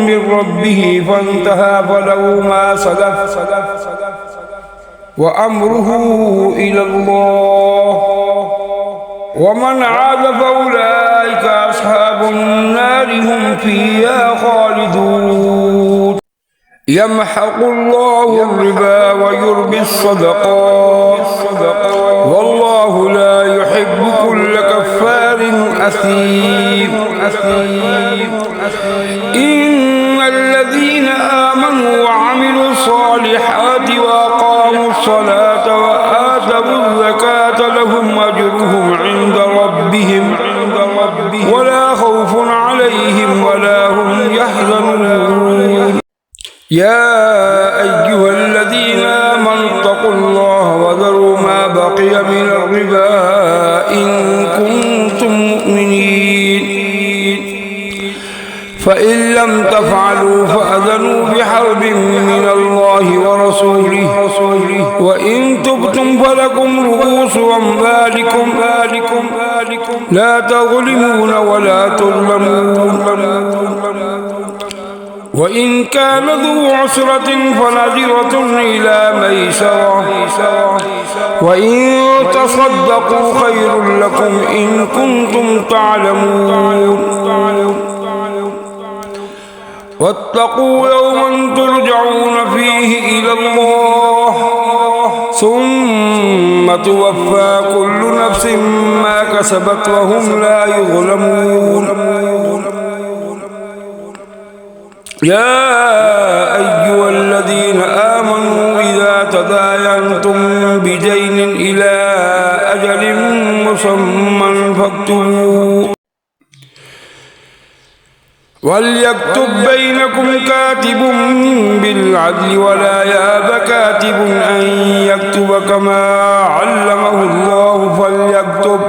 من ربه فانتهى فله ما سلف وأمره إلى الله ومن عاد فأولئك أصحاب النار هم فيها خالدون يمحق الله الربا ويربي الصدقات والله لا يحب كل كفار أثيم إن الذين آمنوا وعملوا الصالحات وأقاموا الصلاة وآتوا الزكاة لهم أجرهم عند ربهم يا أيها الذين آمنوا اتقوا الله وذروا ما بقي من الربا إن كنتم مؤمنين فإن لم تفعلوا فأذنوا بحرب من الله ورسوله وإن تبتم فلكم رؤوس أموالكم لا تظلمون ولا تظلمون وإن كان ذو عسرة فنظرة إلى ميسرة وإن تصدقوا خير لكم إن كنتم تعلمون واتقوا يوما ترجعون فيه إلى الله ثم توفى كل نفس ما كسبت وهم لا يظلمون يا أيها الذين آمنوا إذا تداينتم بدين إلى أجل مسمى فاكتبوه وليكتب بينكم كاتب بالعدل ولا يأب كاتب أن يكتب كما علمه الله فليكتب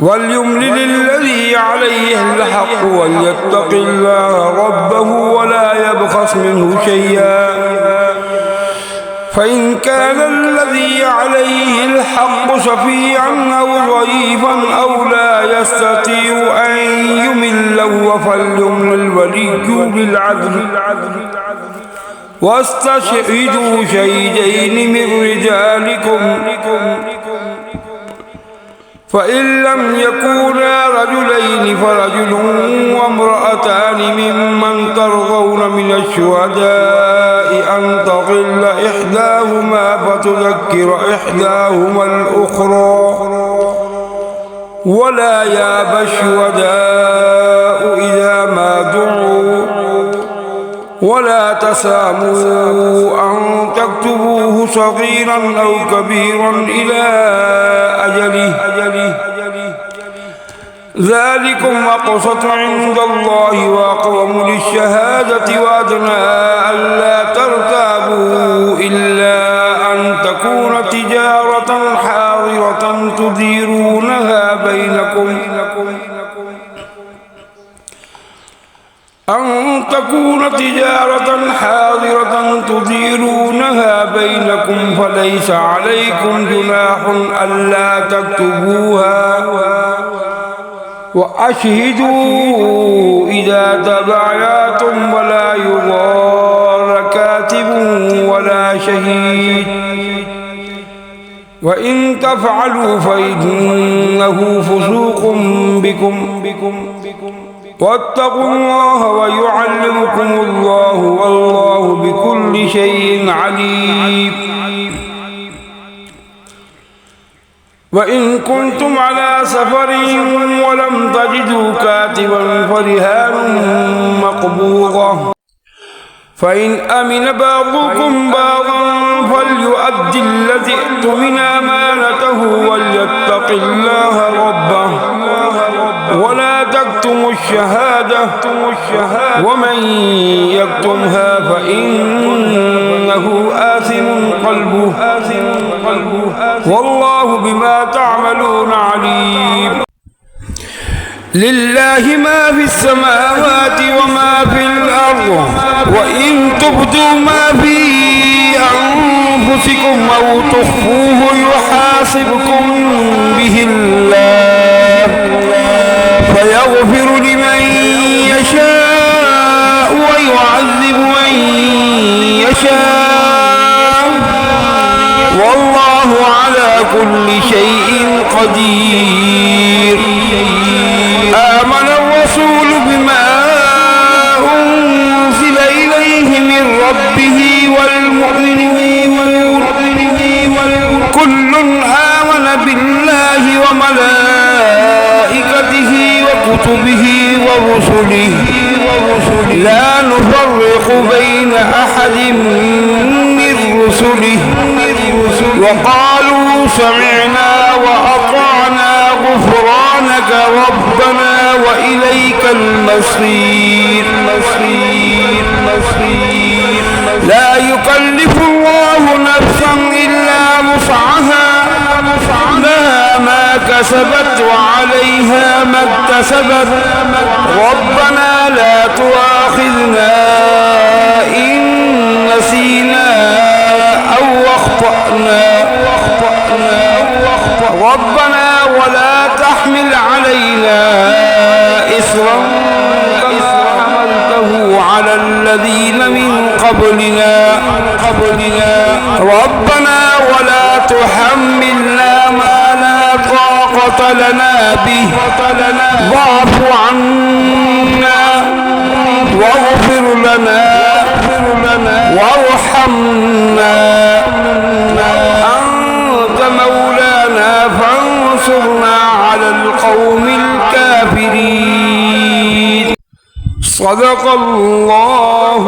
وليملل الذي عليه الحق وليتق الله ربه ولا يبخس منه شيئا فإن كان الذي عليه الحق سفيعا أو ضعيفا أو لا يستطيع أن يمل فليملل الولي بالعدل واستشهدوا شهيدين من رجالكم فإن لم يكونا رجلين فرجل وامرأتان ممن ترضون من الشهداء أن تضل إحداهما فتذكر إحداهما الأخرى ولا يأبى الشهداء إذا ما دعوا ولا تساموا أن تكتبوه صغيرا أو كبيرا إلى أجله ذلكم أقسط عند الله وأقوم للشهادة وأدنى ألا ترتابوا إلا أن تكون تجارة حاضرة تديرونها بينكم فليس عليكم جناح ألا تكتبوها وأشهدوا إذا تبايعتم ولا يضار كاتب ولا شهيد وإن تفعلوا فإنه فسوق بكم واتقوا الله ويعلمكم الله والله بكل شيء عليم وإن كنتم على سفر ولم تجدوا كاتبا فرهان مقبوضة فإن أمن بعضكم بعضا فليؤد الذي اؤتمن أمانته وليتق الله ربه ولا تكتموا الشهادة ومن يكتمها فإنه آثم قلبه والله بما تعملون عليم لله ما في السماوات وما في الأرض وإن تبدوا ما في أنفسكم أو تخفوه يحاسبكم به الله فيغفر لمن يشاء ويعذب من يشاء والله على كل شيء قدير آمن الرسول بما أنزل إليه من ربه والمؤمنون كل آمن بالله وملائكته وكتبه ورسله لا نفرق بين أحد من رسله وقالوا سمعنا وأطعنا غفرانك ربنا وإليك المصير لا يكلف الله نفسا إلا وسعها لها ما كسبت وعليها ما اكتسبت ربنا لا تؤاخذنا إن نسينا أو أخطأنا ربنا ولا تحمل علينا إصرا كما حملته على الذين من قبلنا ربنا ولا تحملنا ما لا طاقة لنا به واعف عنا واغفر لنا وارحمنا أنت مولانا فانصرنا على القوم الكافرين صدق الله